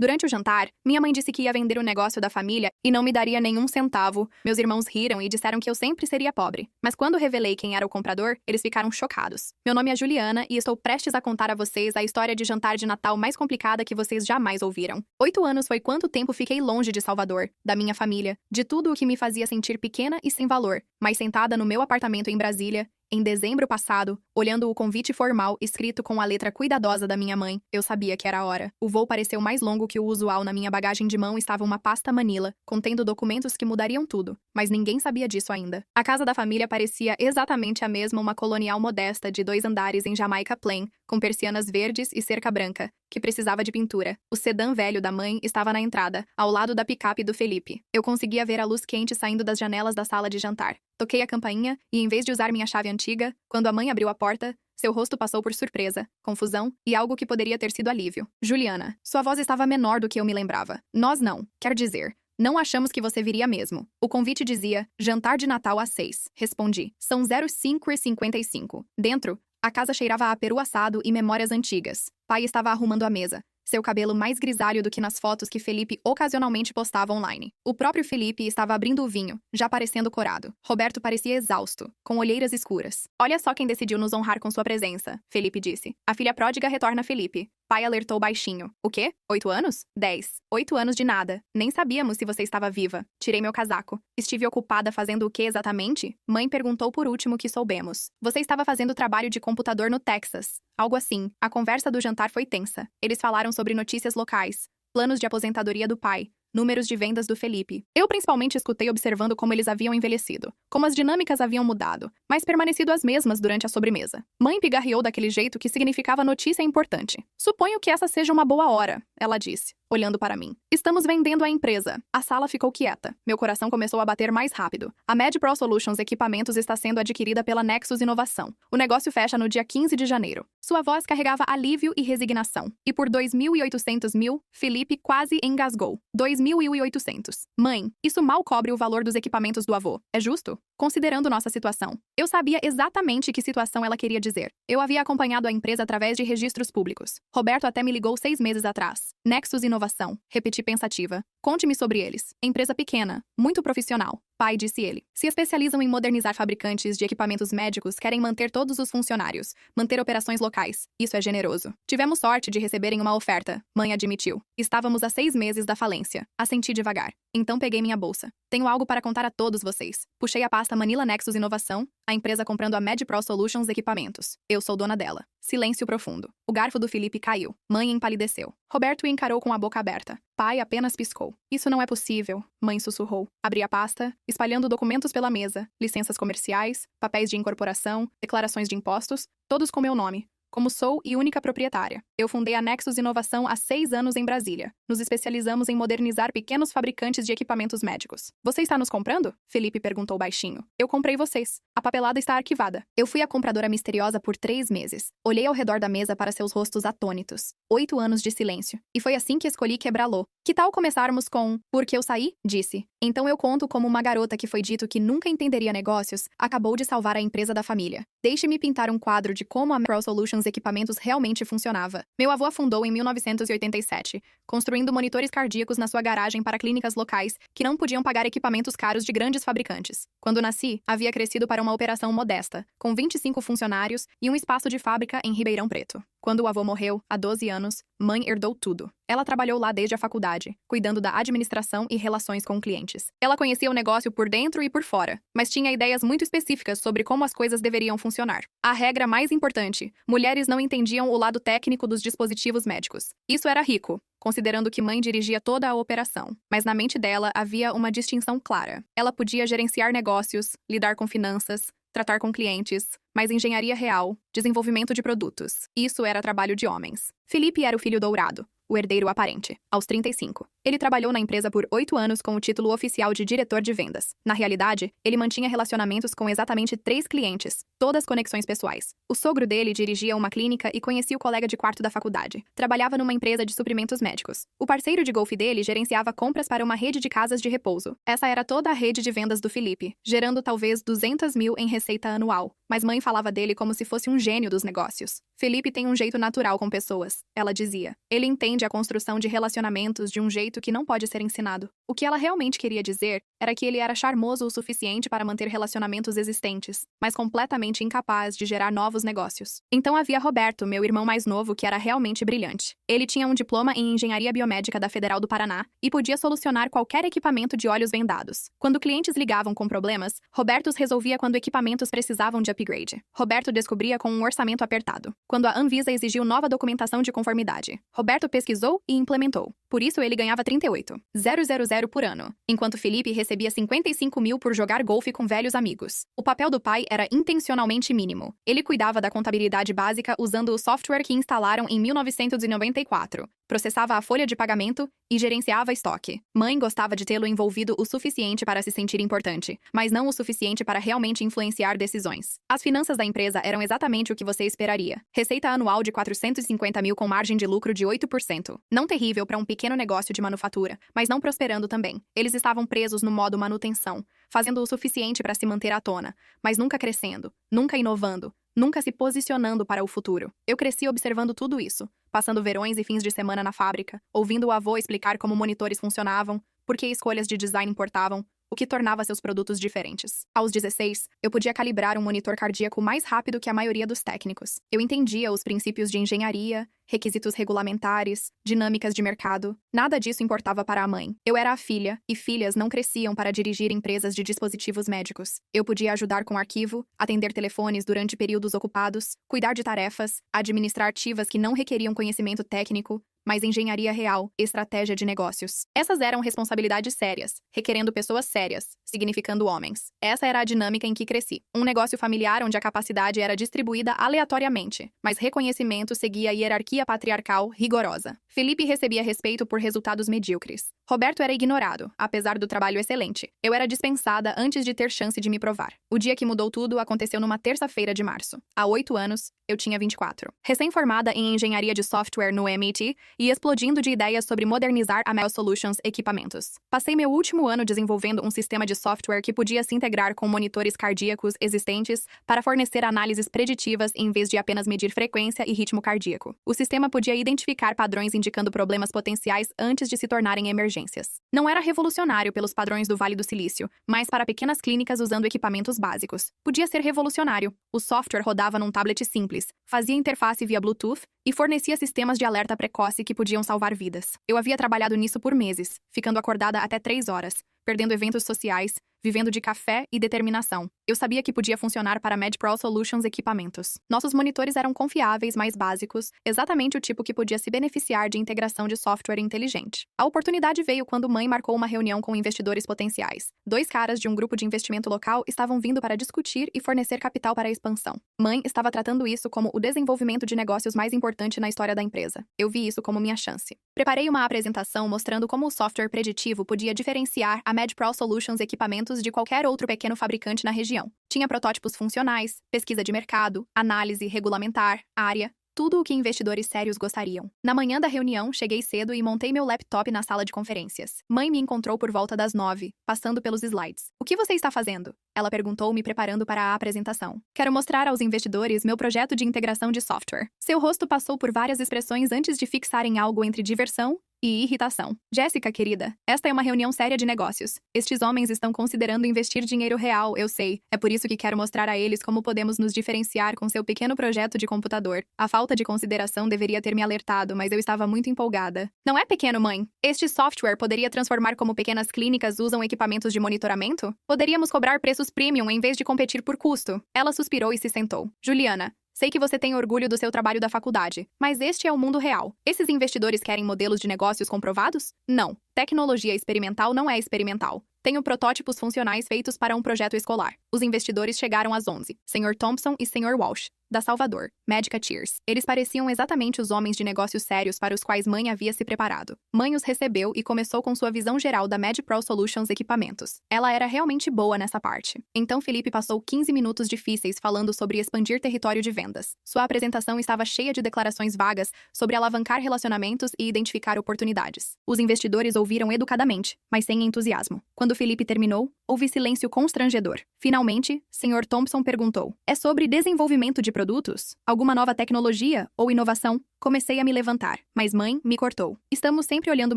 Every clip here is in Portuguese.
Durante o jantar, minha mãe disse que ia vender o negócio da família e não me daria nenhum centavo. Meus irmãos riram e disseram que eu sempre seria pobre. Mas quando revelei quem era o comprador, eles ficaram chocados. Meu nome é Juliana e estou prestes a contar a vocês a história de jantar de Natal mais complicada que vocês jamais ouviram. 8 anos foi quanto tempo fiquei longe de Salvador, da minha família, de tudo o que me fazia sentir pequena e sem valor. Mas sentada no meu apartamento em Brasília, em dezembro passado, olhando o convite formal escrito com a letra cuidadosa da minha mãe, eu sabia que era a hora. O voo pareceu mais longo que o usual. Na minha bagagem de mão estava uma pasta Manila, contendo documentos que mudariam tudo, mas ninguém sabia disso ainda. A casa da família parecia exatamente a mesma, uma colonial modesta de 2 andares em Jamaica Plain, com persianas verdes e cerca branca, que precisava de pintura. O sedã velho da mãe estava na entrada, ao lado da picape do Felipe. Eu conseguia ver a luz quente saindo das janelas da sala de jantar. Toquei a campainha e, em vez de usar minha chave antiga, quando a mãe abriu a porta, seu rosto passou por surpresa, confusão e algo que poderia ter sido alívio. Juliana, sua voz estava menor do que eu me lembrava. Nós não, quer dizer, não achamos que você viria mesmo. O convite dizia, jantar de Natal às 6. Respondi, são 05h55. Dentro, a casa cheirava a peru assado e memórias antigas. Pai estava arrumando a mesa, seu cabelo mais grisalho do que nas fotos que Felipe ocasionalmente postava online. O próprio Felipe estava abrindo o vinho, já parecendo corado. Roberto parecia exausto, com olheiras escuras. Olha só quem decidiu nos honrar com sua presença, Felipe disse. A filha pródiga retorna a Felipe. Pai alertou baixinho. O quê? 8 anos? 10. 8 anos de nada. Nem sabíamos se você estava viva. Tirei meu casaco. Estive ocupada fazendo o que exatamente? Mãe perguntou por último que soubemos. Você estava fazendo trabalho de computador no Texas. Algo assim. A conversa do jantar foi tensa. Eles falaram sobre notícias locais, planos de aposentadoria do pai, números de vendas do Felipe. Eu principalmente escutei observando como eles haviam envelhecido, como as dinâmicas haviam mudado, mas permanecido as mesmas durante a sobremesa. Mãe pigarreou daquele jeito que significava notícia importante. Suponho que essa seja uma boa hora, ela disse, olhando para mim. Estamos vendendo a empresa. A sala ficou quieta. Meu coração começou a bater mais rápido. A MedPro Solutions Equipamentos está sendo adquirida pela Nexus Inovação. O negócio fecha no dia 15 de janeiro. Sua voz carregava alívio e resignação. E por 2.800 mil, Felipe quase engasgou. 2.800. Mãe, isso mal cobre o valor dos equipamentos do avô. É justo? Considerando nossa situação. Eu sabia exatamente que situação ela queria dizer. Eu havia acompanhado a empresa através de registros públicos. Roberto até me ligou 6 meses atrás. Nexus Inovação. Repeti pensativa. Conte-me sobre eles. Empresa pequena. Muito profissional. Pai, disse ele. Se especializam em modernizar fabricantes de equipamentos médicos, querem manter todos os funcionários, manter operações locais. Isso é generoso. Tivemos sorte de receberem uma oferta, mãe admitiu. Estávamos a 6 meses da falência. Assenti devagar. Então peguei minha bolsa. Tenho algo para contar a todos vocês. Puxei a pasta Manila Nexus Inovação, a empresa comprando a MedPro Solutions Equipamentos. Eu sou dona dela. Silêncio profundo. O garfo do Felipe caiu. Mãe empalideceu. Roberto o encarou com a boca aberta. Pai apenas piscou. Isso não é possível, mãe sussurrou. Abri a pasta, espalhando documentos pela mesa, licenças comerciais, papéis de incorporação, declarações de impostos, todos com meu nome. Como sou e única proprietária. Eu fundei a Nexus Inovação há 6 anos em Brasília. Nos especializamos em modernizar pequenos fabricantes de equipamentos médicos. Você está nos comprando? Felipe perguntou baixinho. Eu comprei vocês. A papelada está arquivada. Eu fui a compradora misteriosa por 3 meses. Olhei ao redor da mesa para seus rostos atônitos. 8 anos de silêncio. E foi assim que escolhi quebrá-lo. Que tal começarmos com "Porque eu saí?", disse. Então eu conto como uma garota que foi dito que nunca entenderia negócios, acabou de salvar a empresa da família. Deixe-me pintar um quadro de como a MedPro Solutions Equipamentos realmente funcionava. Meu avô afundou em 1987, construindo monitores cardíacos na sua garagem para clínicas locais que não podiam pagar equipamentos caros de grandes fabricantes. Quando nasci, havia crescido para uma operação modesta, com 25 funcionários e um espaço de fábrica em Ribeirão Preto. Quando o avô morreu, há 12 anos, mãe herdou tudo. Ela trabalhou lá desde a faculdade, cuidando da administração e relações com clientes. Ela conhecia o negócio por dentro e por fora, mas tinha ideias muito específicas sobre como as coisas deveriam funcionar. A regra mais importante: mulheres não entendiam o lado técnico dos dispositivos médicos. Isso era rico, considerando que mãe dirigia toda a operação. Mas na mente dela havia uma distinção clara. Ela podia gerenciar negócios, lidar com finanças, tratar com clientes, mas engenharia real, desenvolvimento de produtos. Isso era trabalho de homens. Felipe era o filho dourado, o herdeiro aparente, aos 35. Ele trabalhou na empresa por 8 anos com o título oficial de diretor de vendas. Na realidade, ele mantinha relacionamentos com exatamente 3 clientes, todas conexões pessoais. O sogro dele dirigia uma clínica e conhecia o colega de quarto da faculdade. Trabalhava numa empresa de suprimentos médicos. O parceiro de golfe dele gerenciava compras para uma rede de casas de repouso. Essa era toda a rede de vendas do Felipe, gerando talvez 200 mil em receita anual. Mas mãe falava dele como se fosse um gênio dos negócios. Felipe tem um jeito natural com pessoas, ela dizia. Ele entende compreende a construção de relacionamentos de um jeito que não pode ser ensinado. O que ela realmente queria dizer era que ele era charmoso o suficiente para manter relacionamentos existentes, mas completamente incapaz de gerar novos negócios. Então havia Roberto, meu irmão mais novo, que era realmente brilhante. Ele tinha um diploma em Engenharia Biomédica da Federal do Paraná e podia solucionar qualquer equipamento de olhos vendados. Quando clientes ligavam com problemas, Roberto os resolvia quando equipamentos precisavam de upgrade. Roberto descobria com um orçamento apertado, quando a Anvisa exigiu nova documentação de conformidade. Roberto pesquisou e implementou. Por isso ele ganhava 38.000 por ano, enquanto Felipe recebia 55 mil por jogar golfe com velhos amigos. O papel do pai era intencionalmente mínimo. Ele cuidava da contabilidade básica usando o software que instalaram em 1994. Processava a folha de pagamento e gerenciava estoque. Mãe gostava de tê-lo envolvido o suficiente para se sentir importante, mas não o suficiente para realmente influenciar decisões. As finanças da empresa eram exatamente o que você esperaria. Receita anual de 450 mil com margem de lucro de 8%. Não terrível para um pequeno negócio de manufatura, mas não prosperando também. Eles estavam presos no modo manutenção, fazendo o suficiente para se manter à tona, mas nunca crescendo, nunca inovando, nunca se posicionando para o futuro. Eu cresci observando tudo isso, passando verões e fins de semana na fábrica, ouvindo o avô explicar como monitores funcionavam, por que escolhas de design importavam, o que tornava seus produtos diferentes. Aos 16, eu podia calibrar um monitor cardíaco mais rápido que a maioria dos técnicos. Eu entendia os princípios de engenharia, requisitos regulamentares, dinâmicas de mercado. Nada disso importava para a mãe. Eu era a filha, e filhas não cresciam para dirigir empresas de dispositivos médicos. Eu podia ajudar com arquivo, atender telefones durante períodos ocupados, cuidar de tarefas, administrar ativas que não requeriam conhecimento técnico, mas engenharia real, estratégia de negócios. Essas eram responsabilidades sérias, requerendo pessoas sérias, significando homens. Essa era a dinâmica em que cresci. Um negócio familiar onde a capacidade era distribuída aleatoriamente, mas reconhecimento seguia a hierarquia patriarcal rigorosa. Felipe recebia respeito por resultados medíocres. Roberto era ignorado, apesar do trabalho excelente. Eu era dispensada antes de ter chance de me provar. O dia que mudou tudo aconteceu numa terça-feira de março. Há 8 anos, eu tinha 24. Recém-formada em engenharia de software no MIT e explodindo de ideias sobre modernizar a Mel Solutions equipamentos. Passei meu último ano desenvolvendo um sistema de software que podia se integrar com monitores cardíacos existentes para fornecer análises preditivas em vez de apenas medir frequência e ritmo cardíaco. O sistema podia identificar padrões indicando problemas potenciais antes de se tornarem emergências. Não era revolucionário pelos padrões do Vale do Silício, mas para pequenas clínicas usando equipamentos básicos. Podia ser revolucionário. O software rodava num tablet simples, fazia interface via Bluetooth e fornecia sistemas de alerta precoce que podiam salvar vidas. Eu havia trabalhado nisso por meses, ficando acordada até 3 horas, perdendo eventos sociais, vivendo de café e determinação. Eu sabia que podia funcionar para MedPro Solutions equipamentos. Nossos monitores eram confiáveis, mais básicos, exatamente o tipo que podia se beneficiar de integração de software inteligente. A oportunidade veio quando mãe marcou uma reunião com investidores potenciais. 2 caras de um grupo de investimento local estavam vindo para discutir e fornecer capital para a expansão. Mãe estava tratando isso como o desenvolvimento de negócios mais importante na história da empresa. Eu vi isso como minha chance. Preparei uma apresentação mostrando como o software preditivo podia diferenciar a MedPro Solutions equipamentos de qualquer outro pequeno fabricante na região. Tinha protótipos funcionais, pesquisa de mercado, análise regulamentar, área, tudo o que investidores sérios gostariam. Na manhã da reunião, cheguei cedo e montei meu laptop na sala de conferências. Mãe me encontrou por volta das 9, passando pelos slides. "O que você está fazendo?" Ela perguntou, me preparando para a apresentação. "Quero mostrar aos investidores meu projeto de integração de software." Seu rosto passou por várias expressões antes de fixar em algo entre diversão e irritação. "Jéssica, querida, esta é uma reunião séria de negócios. Estes homens estão considerando investir dinheiro real, eu sei. É por isso que quero mostrar a eles como podemos nos diferenciar com seu pequeno projeto de computador. A falta de consideração deveria ter me alertado, mas eu estava muito empolgada." "Não é pequeno, mãe. Este software poderia transformar como pequenas clínicas usam equipamentos de monitoramento? Poderíamos cobrar preços premium em vez de competir por custo." Ela suspirou e se sentou. "Juliana, sei que você tem orgulho do seu trabalho da faculdade, mas este é o mundo real. Esses investidores querem modelos de negócios comprovados? Não. Tecnologia experimental não é experimental. Tenho protótipos funcionais feitos para um projeto escolar." Os investidores chegaram às 11. Sr. Thompson e Sr. Walsh, da Salvador, Médica Tears. Eles pareciam exatamente os homens de negócios sérios para os quais mãe havia se preparado. Mãe os recebeu e começou com sua visão geral da MedPro Solutions equipamentos. Ela era realmente boa nessa parte. Então Felipe passou 15 minutos difíceis falando sobre expandir território de vendas. Sua apresentação estava cheia de declarações vagas sobre alavancar relacionamentos e identificar oportunidades. Os investidores ouviram educadamente, mas sem entusiasmo. Quando Felipe terminou, Houve silêncio constrangedor. Finalmente, Sr. Thompson perguntou: é sobre desenvolvimento de produtos? Alguma nova tecnologia ou inovação? Comecei a me levantar, mas mãe me cortou. Estamos sempre olhando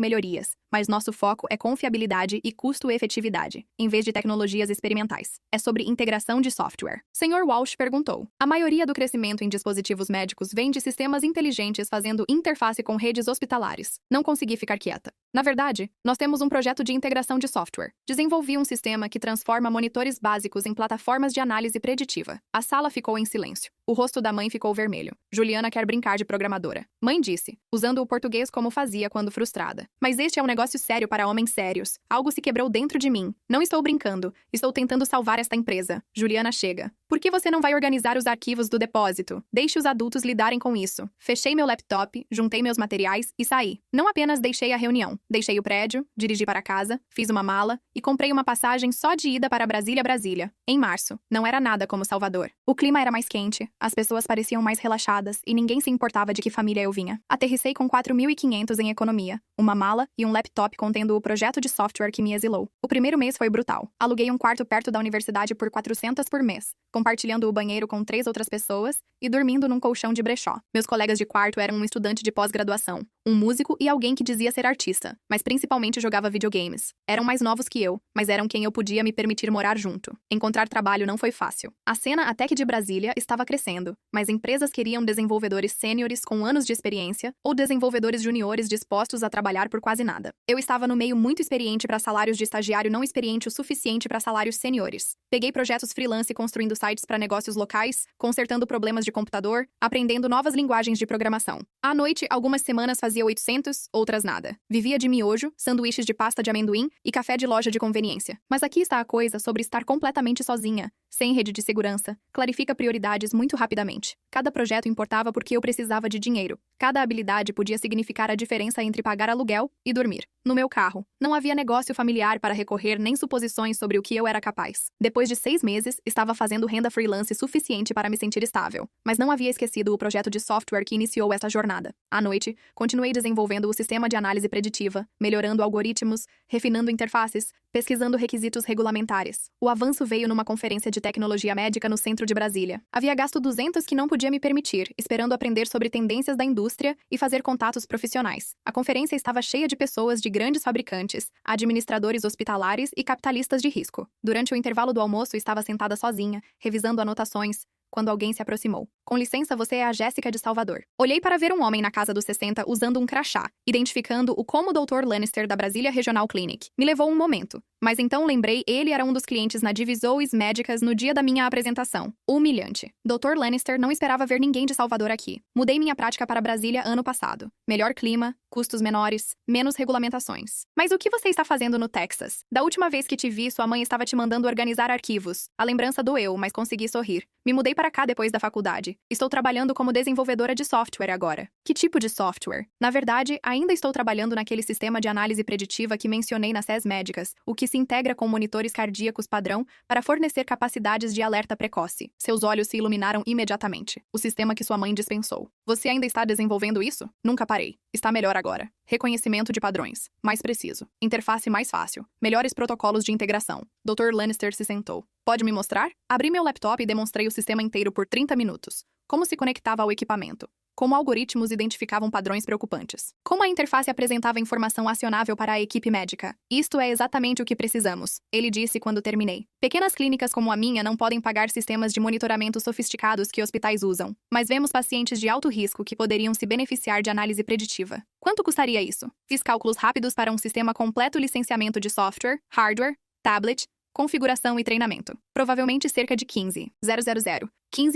melhorias, mas nosso foco é confiabilidade e custo-efetividade, em vez de tecnologias experimentais. É sobre integração de software. Sr. Walsh perguntou: a maioria do crescimento em dispositivos médicos vem de sistemas inteligentes fazendo interface com redes hospitalares. Não consegui ficar quieta. Na verdade, nós temos um projeto de integração de software. Desenvolvi um sistema que transforma monitores básicos em plataformas de análise preditiva. A sala ficou em silêncio. O rosto da mãe ficou vermelho. Juliana quer brincar de programadora. Mãe disse, usando o português como fazia quando frustrada. Mas este é um negócio sério para homens sérios. Algo se quebrou dentro de mim. Não estou brincando. Estou tentando salvar esta empresa. Juliana chega. Por que você não vai organizar os arquivos do depósito? Deixe os adultos lidarem com isso. Fechei meu laptop, juntei meus materiais e saí. Não apenas deixei a reunião. Deixei o prédio, dirigi para casa, fiz uma mala e comprei uma passagem só de ida para Brasília. Em março. Não era nada como Salvador. O clima era mais quente, as pessoas pareciam mais relaxadas e ninguém se importava de que família eu vinha. Aterrissei com 4.500 em economia, uma mala e um laptop contendo o projeto de software que me exilou. O primeiro mês foi brutal. Aluguei um quarto perto da universidade por 400 por mês, compartilhando o banheiro com 3 outras pessoas e dormindo num colchão de brechó. Meus colegas de quarto eram um estudante de pós-graduação, um músico e alguém que dizia ser artista, mas principalmente jogava videogames. Eram mais novos que eu, mas eram quem eu podia me permitir morar junto. Encontrar trabalho não foi fácil. A cena até que de Brasília estava crescendo, mas empresas queriam desenvolvedores sêniores com anos de experiência ou desenvolvedores juniores dispostos a trabalhar por quase nada. Eu estava no meio muito experiente para salários de estagiário não experiente o suficiente para salários sêniores. Peguei projetos freelance construindo sites para negócios locais, consertando problemas de computador, aprendendo novas linguagens de programação. À noite, algumas semanas fazia 800, outras nada. Vivia de miojo, sanduíches de pasta de amendoim e café de loja de conveniência. Mas aqui está a coisa sobre estar completamente sozinha, sem rede de segurança. Clarifica prioridades muito rapidamente. Cada projeto importava porque eu precisava de dinheiro. Cada habilidade podia significar a diferença entre pagar aluguel e dormir. No meu carro, não havia negócio familiar para recorrer nem suposições sobre o que eu era capaz. Depois de 6 meses, estava fazendo renda freelance suficiente para me sentir estável. Mas não havia esquecido o projeto de software que iniciou esta jornada. À noite, continuei desenvolvendo o sistema de análise preditiva, melhorando algoritmos, refinando interfaces, pesquisando requisitos regulamentares. O avanço veio numa conferência de tecnologia médica no centro de Brasília. Havia gasto 200 que não podia me permitir, esperando aprender sobre tendências da indústria e fazer contatos profissionais. A conferência estava cheia de pessoas de grandes fabricantes, administradores hospitalares e capitalistas de risco. Durante o intervalo do almoço, estava sentada sozinha, revisando anotações, quando alguém se aproximou. Com licença, você é a Jéssica de Salvador. Olhei para ver um homem na casa dos 60 usando um crachá, identificando-o como o Dr. Lannister da Brasília Regional Clinic. Me levou um momento, mas então lembrei ele era um dos clientes na Divisões Médicas no dia da minha apresentação. Humilhante. Dr. Lannister não esperava ver ninguém de Salvador aqui. Mudei minha prática para Brasília ano passado. Melhor clima, custos menores, menos regulamentações. Mas o que você está fazendo no Texas? Da última vez que te vi, sua mãe estava te mandando organizar arquivos. A lembrança doeu, mas consegui sorrir. Me mudei para cá depois da faculdade. Estou trabalhando como desenvolvedora de software agora. Que tipo de software? Na verdade, ainda estou trabalhando naquele sistema de análise preditiva que mencionei nas SES médicas, o que se integra com monitores cardíacos padrão para fornecer capacidades de alerta precoce. Seus olhos se iluminaram imediatamente. O sistema que sua mãe dispensou. Você ainda está desenvolvendo isso? Nunca parei. Está melhor agora. Reconhecimento de padrões. Mais preciso. Interface mais fácil. Melhores protocolos de integração. Dr. Lannister se sentou. Pode me mostrar? Abri meu laptop e demonstrei o sistema inteiro por 30 minutos. Como se conectava ao equipamento. Como algoritmos identificavam padrões preocupantes. Como a interface apresentava informação acionável para a equipe médica. Isto é exatamente o que precisamos, ele disse quando terminei. Pequenas clínicas como a minha não podem pagar sistemas de monitoramento sofisticados que hospitais usam, mas vemos pacientes de alto risco que poderiam se beneficiar de análise preditiva. Quanto custaria isso? Fiz cálculos rápidos para um sistema completo licenciamento de software, hardware, tablet, configuração e treinamento. Provavelmente cerca de 15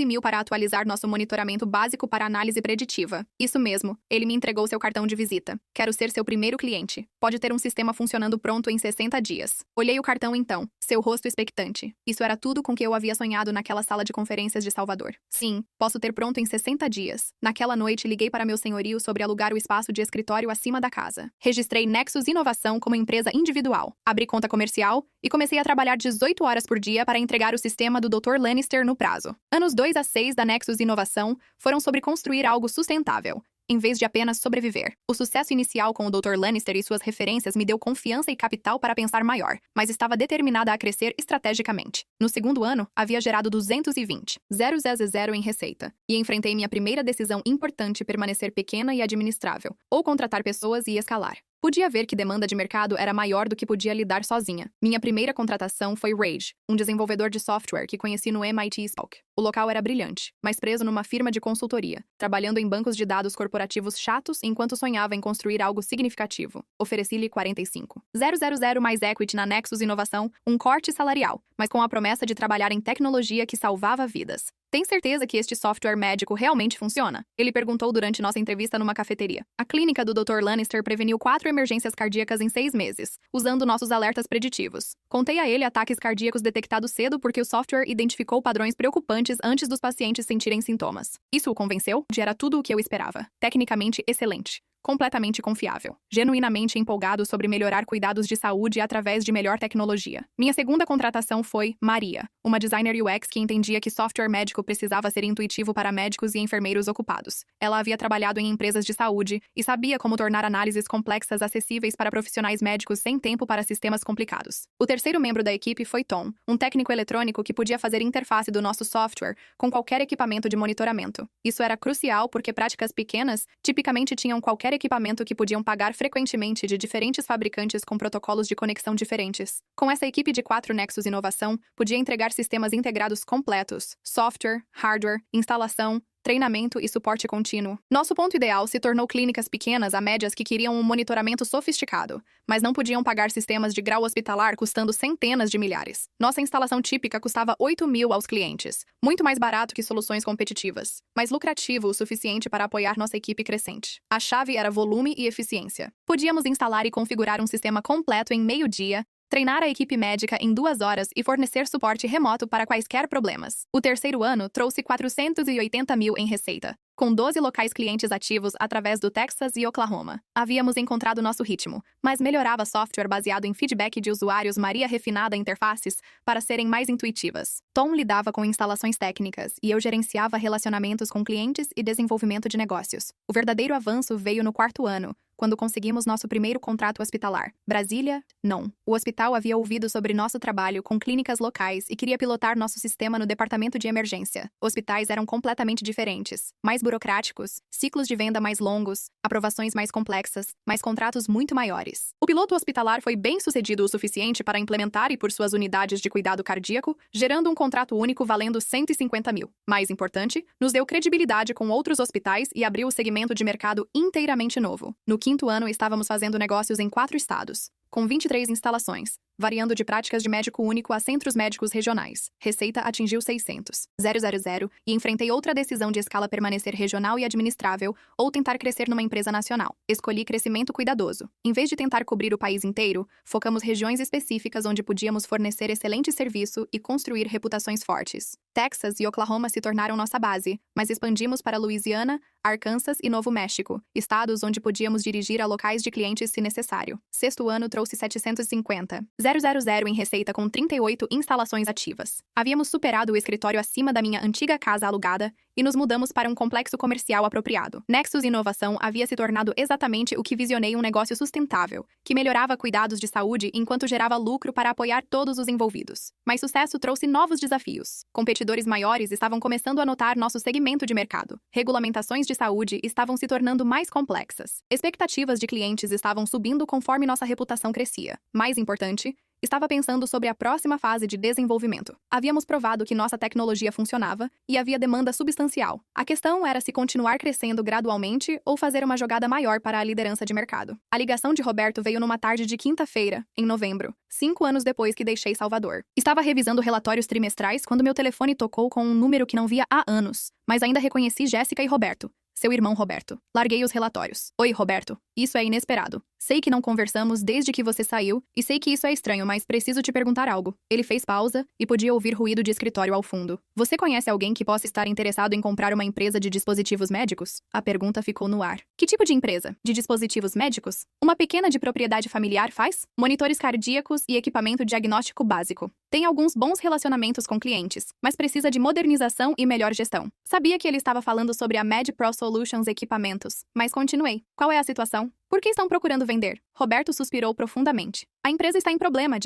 mil para atualizar nosso monitoramento básico para análise preditiva. Isso mesmo, ele me entregou seu cartão de visita. Quero ser seu primeiro cliente. Pode ter um sistema funcionando pronto em 60 dias. Olhei o cartão então, seu rosto expectante. Isso era tudo com que eu havia sonhado naquela sala de conferências de Salvador. Sim, posso ter pronto em 60 dias. Naquela noite, liguei para meu senhorio sobre alugar o espaço de escritório acima da casa. Registrei Nexus Inovação como empresa individual. Abri conta comercial e comecei a trabalhar 18 horas por dia para entregar o sistema do Dr. Lannister no prazo. Anos 2 a 6 da Nexus Inovação foram sobre construir algo sustentável, em vez de apenas sobreviver. O sucesso inicial com o Dr. Lannister e suas referências me deu confiança e capital para pensar maior, mas estava determinada a crescer estrategicamente. No segundo ano, havia gerado 220,000 em receita, e enfrentei minha primeira decisão importante: permanecer pequena e administrável, ou contratar pessoas e escalar. Podia ver que demanda de mercado era maior do que podia lidar sozinha. Minha primeira contratação foi Rage, um desenvolvedor de software que conheci no MIT Spock. O local era brilhante, mas preso numa firma de consultoria, trabalhando em bancos de dados corporativos chatos enquanto sonhava em construir algo significativo. Ofereci-lhe 45,000 mais equity na Nexus Inovação, um corte salarial, mas com a promessa de trabalhar em tecnologia que salvava vidas. Tem certeza que este software médico realmente funciona? Ele perguntou durante nossa entrevista numa cafeteria. A clínica do Dr. Lannister preveniu 4 emergências cardíacas em 6 meses, usando nossos alertas preditivos. Contei a ele ataques cardíacos detectados cedo porque o software identificou padrões preocupantes antes dos pacientes sentirem sintomas. Isso o convenceu? Era tudo o que eu esperava. Tecnicamente excelente. Completamente confiável. Genuinamente empolgado sobre melhorar cuidados de saúde através de melhor tecnologia. Minha segunda contratação foi Maria, uma designer UX que entendia que software médico precisava ser intuitivo para médicos e enfermeiros ocupados. Ela havia trabalhado em empresas de saúde e sabia como tornar análises complexas acessíveis para profissionais médicos sem tempo para sistemas complicados. O terceiro membro da equipe foi Tom, um técnico eletrônico que podia fazer interface do nosso software com qualquer equipamento de monitoramento. Isso era crucial porque práticas pequenas tipicamente tinham qualquer equipamento que podiam pagar frequentemente de diferentes fabricantes com protocolos de conexão diferentes. Com essa equipe de 4 Nexus Inovação, podia entregar sistemas integrados completos: software, hardware, instalação, treinamento e suporte contínuo. Nosso ponto ideal se tornou clínicas pequenas a médias que queriam um monitoramento sofisticado, mas não podiam pagar sistemas de grau hospitalar custando centenas de milhares. Nossa instalação típica custava 8.000 aos clientes, muito mais barato que soluções competitivas, mas lucrativo o suficiente para apoiar nossa equipe crescente. A chave era volume e eficiência. Podíamos instalar e configurar um sistema completo em meio dia, treinar a equipe médica em 2 horas e fornecer suporte remoto para quaisquer problemas. O terceiro ano trouxe 480.000 em receita, com 12 locais clientes ativos através do Texas e Oklahoma. Havíamos encontrado nosso ritmo, mas melhorava software baseado em feedback de usuários, Maria refinada interfaces para serem mais intuitivas. Tom lidava com instalações técnicas e eu gerenciava relacionamentos com clientes e desenvolvimento de negócios. O verdadeiro avanço veio no 4º ano, quando conseguimos nosso primeiro contrato hospitalar. Brasília? Não. O hospital havia ouvido sobre nosso trabalho com clínicas locais e queria pilotar nosso sistema no departamento de emergência. Hospitais eram completamente diferentes, mais burocráticos, ciclos de venda mais longos, aprovações mais complexas, mas contratos muito maiores. O piloto hospitalar foi bem sucedido o suficiente para implementar e por suas unidades de cuidado cardíaco, gerando um contrato único valendo 150.000. Mais importante, nos deu credibilidade com outros hospitais e abriu o segmento de mercado inteiramente novo. No 5º ano, estávamos fazendo negócios em 4 estados, com 23 instalações, variando de práticas de médico único a centros médicos regionais. Receita atingiu 600,000 e enfrentei outra decisão de escala: permanecer regional e administrável ou tentar crescer numa empresa nacional. Escolhi crescimento cuidadoso. Em vez de tentar cobrir o país inteiro, focamos regiões específicas onde podíamos fornecer excelente serviço e construir reputações fortes. Texas e Oklahoma se tornaram nossa base, mas expandimos para Louisiana, Arkansas e Novo México, estados onde podíamos dirigir a locais de clientes se necessário. 6º ano trouxe 750,000 em receita com 38 instalações ativas. Havíamos superado o escritório acima da minha antiga casa alugada e nos mudamos para um complexo comercial apropriado. Nexus Inovação havia se tornado exatamente o que visionei: um negócio sustentável, que melhorava cuidados de saúde enquanto gerava lucro para apoiar todos os envolvidos. Mas sucesso trouxe novos desafios. Competidores maiores estavam começando a notar nosso segmento de mercado. Regulamentações de saúde estavam se tornando mais complexas. Expectativas de clientes estavam subindo conforme nossa reputação crescia. Mais importante, estava pensando sobre a próxima fase de desenvolvimento. Havíamos provado que nossa tecnologia funcionava e havia demanda substancial. A questão era se continuar crescendo gradualmente ou fazer uma jogada maior para a liderança de mercado. A ligação de Roberto veio numa tarde de quinta-feira, em novembro, 5 anos depois que deixei Salvador. Estava revisando relatórios trimestrais quando meu telefone tocou com um número que não via há anos, mas ainda reconheci Jéssica e Roberto. Seu irmão Roberto. Larguei os relatórios. Oi, Roberto. Isso é inesperado. Sei que não conversamos desde que você saiu, e sei que isso é estranho, mas preciso te perguntar algo. Ele fez pausa e podia ouvir ruído de escritório ao fundo. Você conhece alguém que possa estar interessado em comprar uma empresa de dispositivos médicos? A pergunta ficou no ar. Que tipo de empresa? De dispositivos médicos? Uma pequena de propriedade familiar faz? Monitores cardíacos e equipamento diagnóstico básico. Tem alguns bons relacionamentos com clientes, mas precisa de modernização e melhor gestão. Sabia que ele estava falando sobre a MedPro Solutions equipamentos, mas continuei. Qual é a situação? Por que estão procurando vender? Roberto suspirou profundamente. A empresa está em problema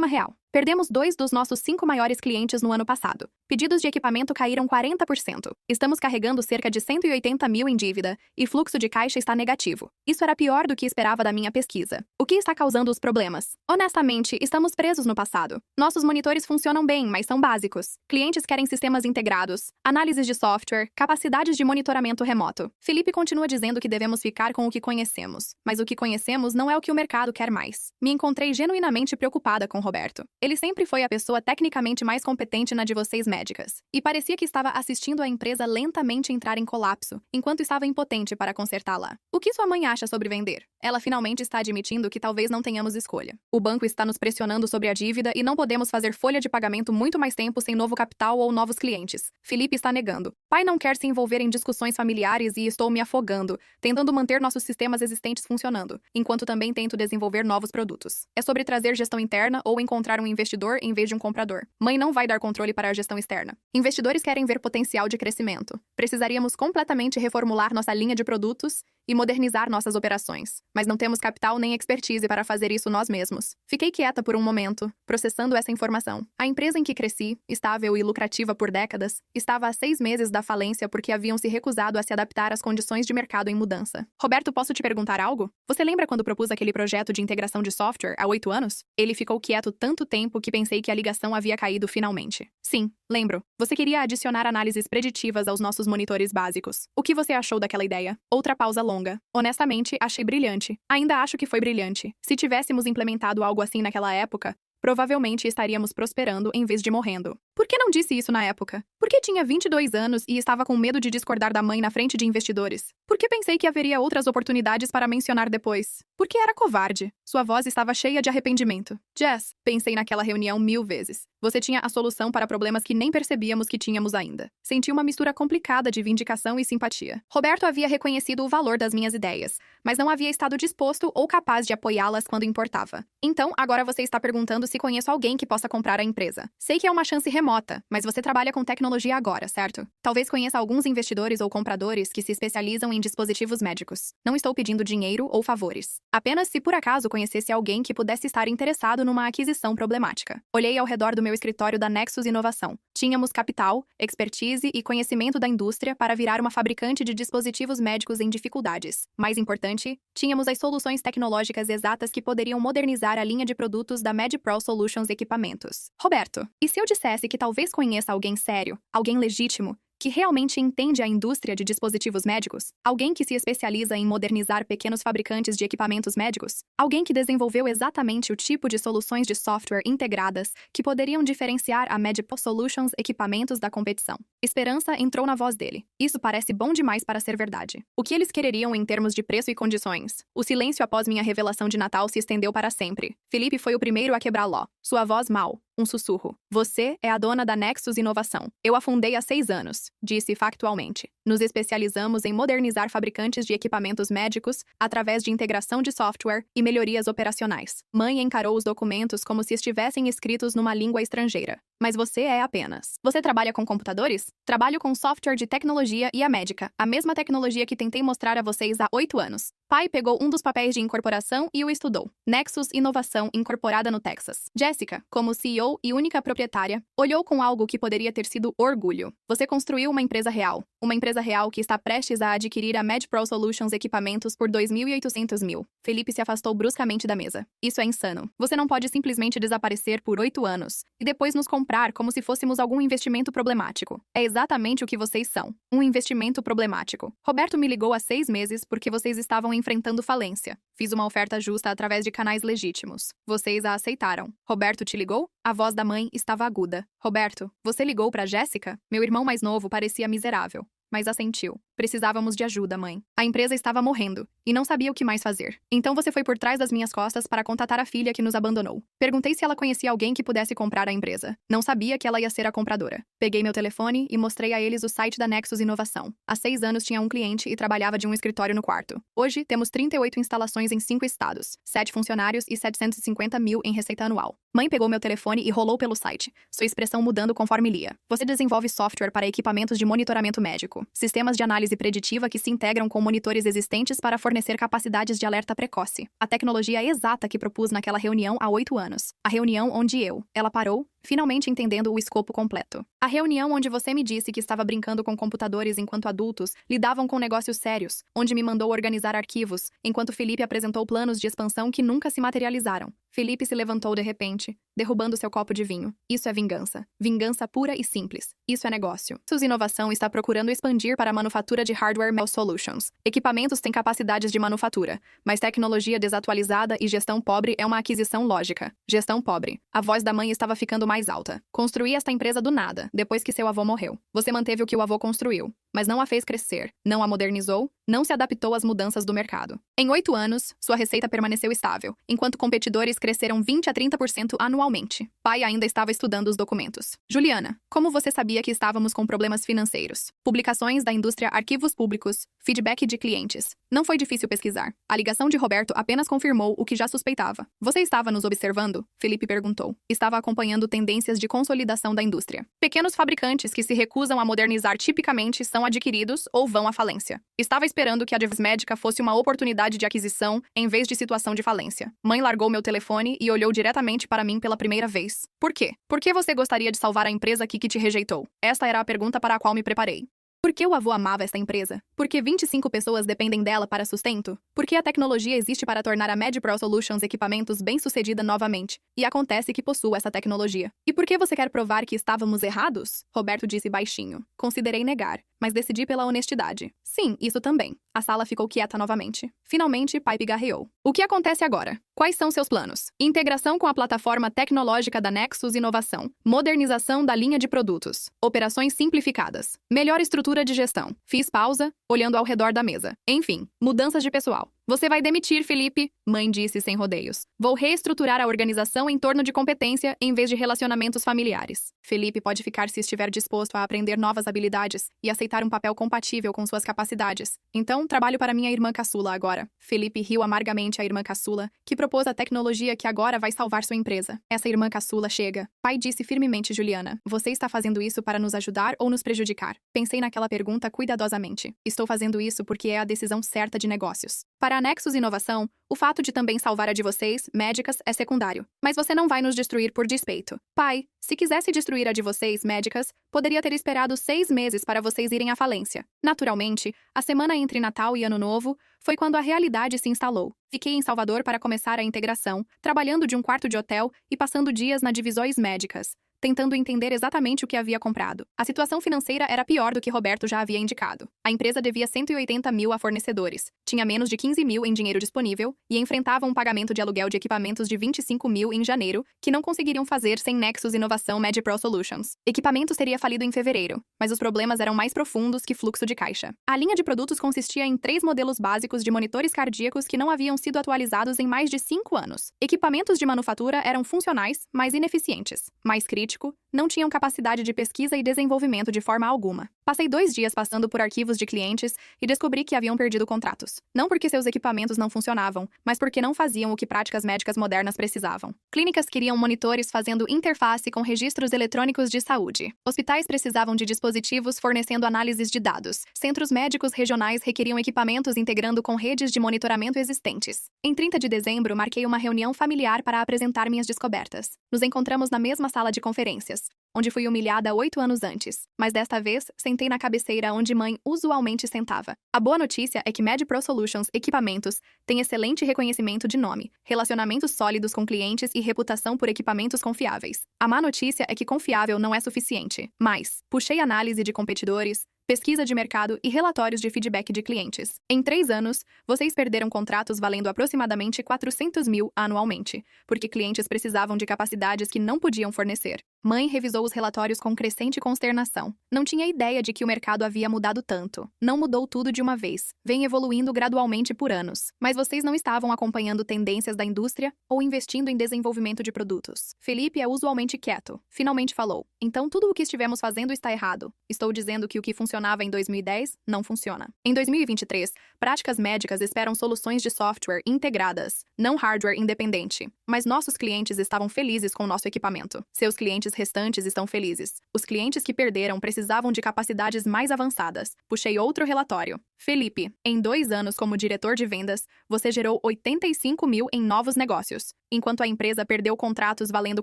real. Perdemos 2 dos nossos 5 maiores clientes no ano passado. Pedidos de equipamento caíram 40%. Estamos carregando cerca de 180 mil em dívida e fluxo de caixa está negativo. Isso era pior do que esperava da minha pesquisa. O que está causando os problemas? Honestamente, estamos presos no passado. Nossos monitores funcionam bem, mas são básicos. Clientes querem sistemas integrados, análises de software, capacidades de monitoramento remoto. Felipe continua dizendo que devemos ficar com o que conhecemos, mas o que conhecemos não é o que o mercado quer mais. Me encontrei genuinamente preocupada com Roberto. Ele sempre foi a pessoa tecnicamente mais competente na de vocês médicas, e parecia que estava assistindo a empresa lentamente entrar em colapso, enquanto estava impotente para consertá-la. O que sua mãe acha sobre vender? Ela finalmente está admitindo que talvez não tenhamos escolha. O banco está nos pressionando sobre a dívida e não podemos fazer folha de pagamento muito mais tempo sem novo capital ou novos clientes. Felipe está negando. Pai não quer se envolver em discussões familiares e estou me afogando, tentando manter nossos sistemas existentes funcionando, enquanto também tento desenvolver novos produtos. É sobre trazer gestão interna ou encontrar um investidor em vez de um comprador. Mãe não vai dar controle para a gestão externa. Investidores querem ver potencial de crescimento. Precisaríamos completamente reformular nossa linha de produtos e modernizar nossas operações, mas não temos capital nem expertise para fazer isso nós mesmos. Fiquei quieta por um momento, processando essa informação. A empresa em que cresci, estável e lucrativa por décadas, estava há 6 meses da falência porque haviam se recusado a se adaptar às condições de mercado em mudança. Roberto, posso te perguntar algo? Você lembra quando propus aquele projeto de integração de software há 8 anos? Ele ficou quieto tanto tempo que pensei que a ligação havia caído finalmente. Sim, lembro. Você queria adicionar análises preditivas aos nossos monitores básicos. O que você achou daquela ideia? Outra pausa longa. Honestamente, achei brilhante. Ainda acho que foi brilhante. Se tivéssemos implementado algo assim naquela época, provavelmente estaríamos prosperando em vez de morrendo. Por que não disse isso na época? Por que tinha 22 anos e estava com medo de discordar da mãe na frente de investidores? Por que pensei que haveria outras oportunidades para mencionar depois? Por que era covarde? Sua voz estava cheia de arrependimento. Jess, pensei naquela reunião 1000 vezes. Você tinha a solução para problemas que nem percebíamos que tínhamos ainda. Senti uma mistura complicada de vindicação e simpatia. Roberto havia reconhecido o valor das minhas ideias, mas não havia estado disposto ou capaz de apoiá-las quando importava. Então, agora você está perguntando se conheço alguém que possa comprar a empresa. Sei que é uma chance remota, mas você trabalha com tecnologia agora, certo? Talvez conheça alguns investidores ou compradores que se especializam em dispositivos médicos. Não estou pedindo dinheiro ou favores. Apenas se por acaso conhecesse alguém que pudesse estar interessado numa aquisição problemática. Olhei ao redor do meu escritório da Nexus Inovação. Tínhamos capital, expertise e conhecimento da indústria para virar uma fabricante de dispositivos médicos em dificuldades. Mais importante, tínhamos as soluções tecnológicas exatas que poderiam modernizar a linha de produtos da MedPro Solutions Equipamentos. Roberto, e se eu dissesse que talvez conheça alguém sério, alguém legítimo, que realmente entende a indústria de dispositivos médicos? Alguém que se especializa em modernizar pequenos fabricantes de equipamentos médicos? Alguém que desenvolveu exatamente o tipo de soluções de software integradas que poderiam diferenciar a MedPro Solutions equipamentos da competição? Esperança entrou na voz dele. Isso parece bom demais para ser verdade. O que eles quereriam em termos de preço e condições? O silêncio após minha revelação de Natal se estendeu para sempre. Felipe foi o primeiro a quebrá-lo. Sua voz mal. Um sussurro. Você é a dona da Nexus Inovação. Eu a fundei há 6 anos, disse factualmente. Nos especializamos em modernizar fabricantes de equipamentos médicos através de integração de software e melhorias operacionais. Mãe encarou os documentos como se estivessem escritos numa língua estrangeira. Mas você é apenas. Você trabalha com computadores? Trabalho com software de tecnologia e a médica, a mesma tecnologia que tentei mostrar a vocês há 8 anos. Pai pegou um dos papéis de incorporação e o estudou. Nexus Inovação incorporada no Texas. Jessica, como CEO e única proprietária, olhou com algo que poderia ter sido orgulho. Você construiu uma empresa real. Uma empresa real que está prestes a adquirir a MedPro Solutions equipamentos por 2.800 mil. Felipe se afastou bruscamente da mesa. Isso é insano. Você não pode simplesmente desaparecer por 8 anos e depois nos comprar como se fôssemos algum investimento problemático. É exatamente o que vocês são. Um investimento problemático. Roberto me ligou há 6 meses porque vocês estavam enfrentando falência. Fiz uma oferta justa através de canais legítimos. Vocês a aceitaram. Roberto te ligou? A voz da mãe estava aguda. Roberto, você ligou para Jéssica? Meu irmão mais novo parecia miserável. mas assentiu. Precisávamos de ajuda, mãe. A empresa estava morrendo, e não sabia o que mais fazer. Então você foi por trás das minhas costas para contatar a filha que nos abandonou. Perguntei se ela conhecia alguém que pudesse comprar a empresa. Não sabia que ela ia ser a compradora. Peguei meu telefone e mostrei a eles o site da Nexus Inovação. Há 6 anos tinha um cliente e trabalhava de um escritório no quarto. Hoje, temos 38 instalações em 5 estados, 7 funcionários e 750 mil em receita anual. Mãe pegou meu telefone e rolou pelo site, sua expressão mudando conforme lia. Você desenvolve software para equipamentos de monitoramento médico, sistemas de análise preditiva que se integram com monitores existentes para fornecer capacidades de alerta precoce. A tecnologia exata que propus naquela reunião há 8 anos. A reunião onde ela parou, finalmente entendendo o escopo completo. A reunião onde você me disse que estava brincando com computadores enquanto adultos lidavam com negócios sérios, onde me mandou organizar arquivos, enquanto Felipe apresentou planos de expansão que nunca se materializaram. Felipe se levantou de repente, derrubando seu copo de vinho. Isso é vingança. Vingança pura e simples. Isso é negócio. Sua inovação está procurando expandir para a manufatura de hardware Mel Solutions. Equipamentos têm capacidades de manufatura, mas tecnologia desatualizada e gestão pobre é uma aquisição lógica. Gestão pobre. A voz da mãe estava ficando mais alta. Construí esta empresa do nada, depois que seu avô morreu. Você manteve o que o avô construiu, mas não a fez crescer, não a modernizou, não se adaptou às mudanças do mercado. Em 8 anos, sua receita permaneceu estável, enquanto competidores cresceram 20 a 30% anualmente. Pai ainda estava estudando os documentos. Juliana, como você sabia que estávamos com problemas financeiros? Publicações da indústria, arquivos públicos, feedback de clientes. Não foi difícil pesquisar. A ligação de Roberto apenas confirmou o que já suspeitava. Você estava nos observando? Felipe perguntou. Estava acompanhando tendências de consolidação da indústria. Pequenos fabricantes que se recusam a modernizar tipicamente são adquiridos ou vão à falência. Estava esperando que a Advance Médica fosse uma oportunidade de aquisição em vez de situação de falência. Mãe largou meu telefone e olhou diretamente para mim pela primeira vez. Por quê? Por que você gostaria de salvar a empresa que te rejeitou? Esta era a pergunta para a qual me preparei. Por que o avô amava esta empresa? Por que 25 pessoas dependem dela para sustento? Por que a tecnologia existe para tornar a MedPro Solutions equipamentos bem-sucedida novamente? E acontece que possuo essa tecnologia. E por que você quer provar que estávamos errados? Roberto disse baixinho. Considerei negar, mas decidi pela honestidade. Sim, isso também. A sala ficou quieta novamente. Finalmente, pai pigarreou. O que acontece agora? Quais são seus planos? Integração com a plataforma tecnológica da Nexus Inovação. Modernização da linha de produtos. Operações simplificadas. Melhor estrutura de gestão. Fiz pausa, olhando ao redor da mesa. Enfim, mudanças de pessoal. Você vai demitir, Felipe, mãe disse sem rodeios. Vou reestruturar a organização em torno de competência em vez de relacionamentos familiares. Felipe pode ficar se estiver disposto a aprender novas habilidades e aceitar um papel compatível com suas capacidades. Então, trabalho para minha irmã caçula agora. Felipe riu amargamente à irmã caçula, que propôs a tecnologia que agora vai salvar sua empresa. Essa irmã caçula chega. Pai disse firmemente, Juliana, você está fazendo isso para nos ajudar ou nos prejudicar? Pensei naquela pergunta cuidadosamente. Estou fazendo isso porque é a decisão certa de negócios. Para a Nexus Inovação, o fato de também salvar a de vocês, médicas, é secundário. Mas você não vai nos destruir por despeito. Pai, se quisesse destruir a de vocês, médicas, poderia ter esperado 6 meses para vocês irem à falência. Naturalmente, a semana entre Natal e Ano Novo foi quando a realidade se instalou. Fiquei em Salvador para começar a integração, trabalhando de um quarto de hotel e passando dias na divisões médicas, tentando entender exatamente o que havia comprado. A situação financeira era pior do que Roberto já havia indicado. A empresa devia 180 mil a fornecedores, tinha menos de 15 mil em dinheiro disponível e enfrentava um pagamento de aluguel de equipamentos de 25 mil em janeiro, que não conseguiriam fazer sem Nexus Inovação MedPro Solutions. Equipamentos teria falido em fevereiro, mas os problemas eram mais profundos que fluxo de caixa. A linha de produtos consistia em 3 modelos básicos de monitores cardíacos que não haviam sido atualizados em mais de 5 anos. Equipamentos de manufatura eram funcionais, mas ineficientes. Mais crítico, não tinham capacidade de pesquisa e desenvolvimento de forma alguma. Passei 2 dias passando por arquivos de clientes e descobri que haviam perdido contratos. Não porque seus equipamentos não funcionavam, mas porque não faziam o que práticas médicas modernas precisavam. Clínicas queriam monitores fazendo interface com registros eletrônicos de saúde. Hospitais precisavam de dispositivos fornecendo análises de dados. Centros médicos regionais requeriam equipamentos integrando com redes de monitoramento existentes. Em 30 de dezembro, marquei uma reunião familiar para apresentar minhas descobertas. Nos encontramos na mesma sala de conferências, onde fui humilhada 8 anos antes, mas desta vez sentei na cabeceira onde mãe usualmente sentava. A boa notícia é que MedPro Solutions Equipamentos tem excelente reconhecimento de nome, relacionamentos sólidos com clientes e reputação por equipamentos confiáveis. A má notícia é que confiável não é suficiente, mas puxei análise de competidores, pesquisa de mercado e relatórios de feedback de clientes. Em 3 anos, vocês perderam contratos valendo aproximadamente 400 mil anualmente, porque clientes precisavam de capacidades que não podiam fornecer. Mãe revisou os relatórios com crescente consternação. Não tinha ideia de que o mercado havia mudado tanto. Não mudou tudo de uma vez. Vem evoluindo gradualmente por anos. Mas vocês não estavam acompanhando tendências da indústria ou investindo em desenvolvimento de produtos. Felipe é usualmente quieto. Finalmente falou. Então tudo o que estivemos fazendo está errado. Estou dizendo que o que funcionava em 2010 não funciona. Em 2023, práticas médicas esperam soluções de software integradas, não hardware independente. Mas nossos clientes estavam felizes com nosso equipamento. Seus clientes restantes estão felizes. Os clientes que perderam precisavam de capacidades mais avançadas. Puxei outro relatório. Felipe, em 2 anos como diretor de vendas, você gerou 85 mil em novos negócios, enquanto a empresa perdeu contratos valendo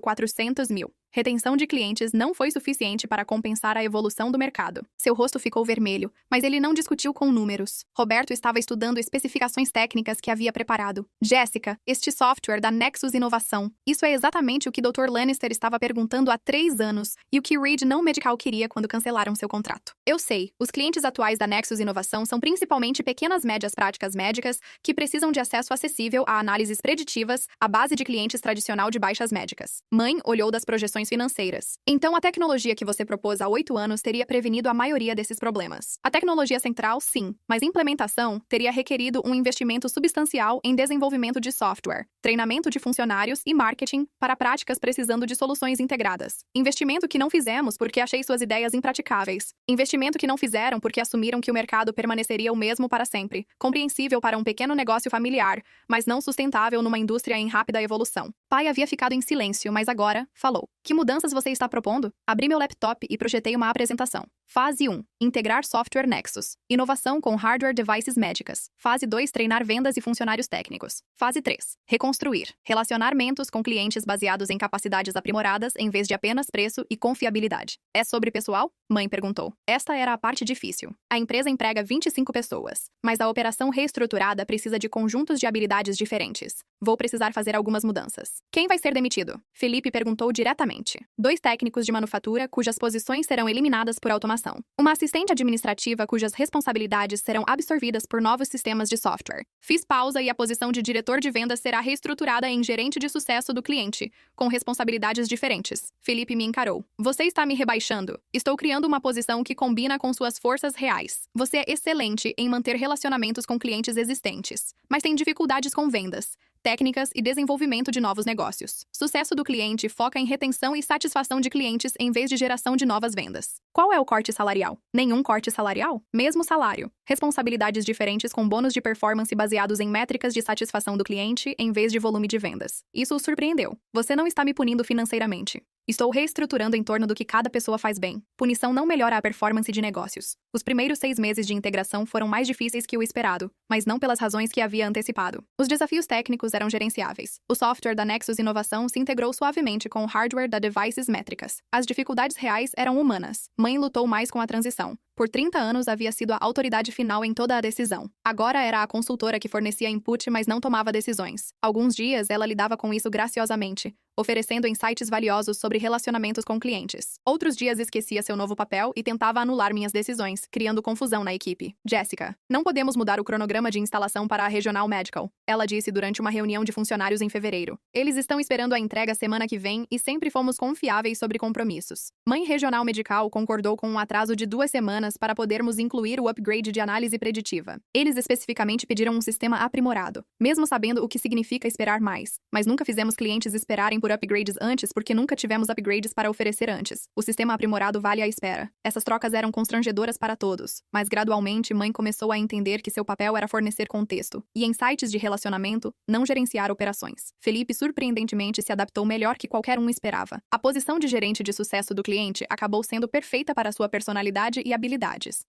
400 mil. Retenção de clientes não foi suficiente para compensar a evolução do mercado. Seu rosto ficou vermelho, mas ele não discutiu com números. Roberto estava estudando especificações técnicas que havia preparado. Jéssica, este software da Nexus Inovação. Isso é exatamente o que Dr. Lannister estava perguntando há 3 anos e o que Reed não Medical queria quando cancelaram seu contrato. Eu sei, os clientes atuais da Nexus Inovação são principalmente pequenas médias práticas médicas que precisam de acesso acessível a análises preditivas à base de clientes tradicional de baixas médicas. Mãe olhou das projeções financeiras. Então a tecnologia que você propôs há 8 anos teria prevenido a maioria desses problemas. A tecnologia central, sim, mas implementação teria requerido um investimento substancial em desenvolvimento de software, treinamento de funcionários e marketing para práticas precisando de soluções integradas. Investimento que não fizemos porque achei suas ideias impraticáveis. Investimento que não fizeram porque assumiram que o mercado permaneceria o mesmo para sempre. Compreensível para um pequeno negócio familiar, mas não sustentável numa indústria em rápida evolução. Pai havia ficado em silêncio, mas agora falou. Que mudanças você está propondo? Abri meu laptop e projetei uma apresentação. Fase 1. Integrar software Nexus. Inovação com hardware devices médicas. Fase 2. Treinar vendas e funcionários técnicos. Fase 3. Reconstruir. Relacionamentos com clientes baseados em capacidades aprimoradas em vez de apenas preço e confiabilidade. É sobre pessoal? Mãe perguntou. Esta era a parte difícil. A empresa emprega 25 pessoas, mas a operação reestruturada precisa de conjuntos de habilidades diferentes. Vou precisar fazer algumas mudanças. Quem vai ser demitido? Felipe perguntou diretamente. 2 técnicos de manufatura cujas posições serão eliminadas por automação. Uma assistente administrativa cujas responsabilidades serão absorvidas por novos sistemas de software. Fiz pausa e a posição de diretor de vendas será reestruturada em gerente de sucesso do cliente, com responsabilidades diferentes. Felipe me encarou. Você está me rebaixando. Estou criando uma posição que combina com suas forças reais. Você é excelente em manter relacionamentos com clientes existentes, mas tem dificuldades com vendas, técnicas e desenvolvimento de novos negócios. Sucesso do cliente foca em retenção e satisfação de clientes em vez de geração de novas vendas. Qual é o corte salarial? Nenhum corte salarial? Mesmo salário. Responsabilidades diferentes com bônus de performance baseados em métricas de satisfação do cliente em vez de volume de vendas. Isso o surpreendeu. Você não está me punindo financeiramente. Estou reestruturando em torno do que cada pessoa faz bem. Punição não melhora a performance de negócios. Os primeiros 6 meses de integração foram mais difíceis que o esperado, mas não pelas razões que havia antecipado. Os desafios técnicos eram gerenciáveis. O software da Nexus Inovação se integrou suavemente com o hardware da Devices Métricas. As dificuldades reais eram humanas. Mãe lutou mais com a transição. Por 30 anos havia sido a autoridade final em toda a decisão. Agora era a consultora que fornecia input, mas não tomava decisões. Alguns dias ela lidava com isso graciosamente, oferecendo insights valiosos sobre relacionamentos com clientes. Outros dias esquecia seu novo papel e tentava anular minhas decisões, criando confusão na equipe. Jéssica, não podemos mudar o cronograma de instalação para a Regional Medical, ela disse durante uma reunião de funcionários em fevereiro. Eles estão esperando a entrega semana que vem e sempre fomos confiáveis sobre compromissos. Mãe Regional Medical concordou com um atraso de 2 semanas para podermos incluir o upgrade de análise preditiva. Eles especificamente pediram um sistema aprimorado, mesmo sabendo o que significa esperar mais. Mas nunca fizemos clientes esperarem por upgrades antes porque nunca tivemos upgrades para oferecer antes. O sistema aprimorado vale a espera. Essas trocas eram constrangedoras para todos, mas gradualmente Mãe começou a entender que seu papel era fornecer contexto e insights de relacionamento, não gerenciar operações. Felipe surpreendentemente se adaptou melhor que qualquer um esperava. A posição de gerente de sucesso do cliente acabou sendo perfeita para sua personalidade e habilidades.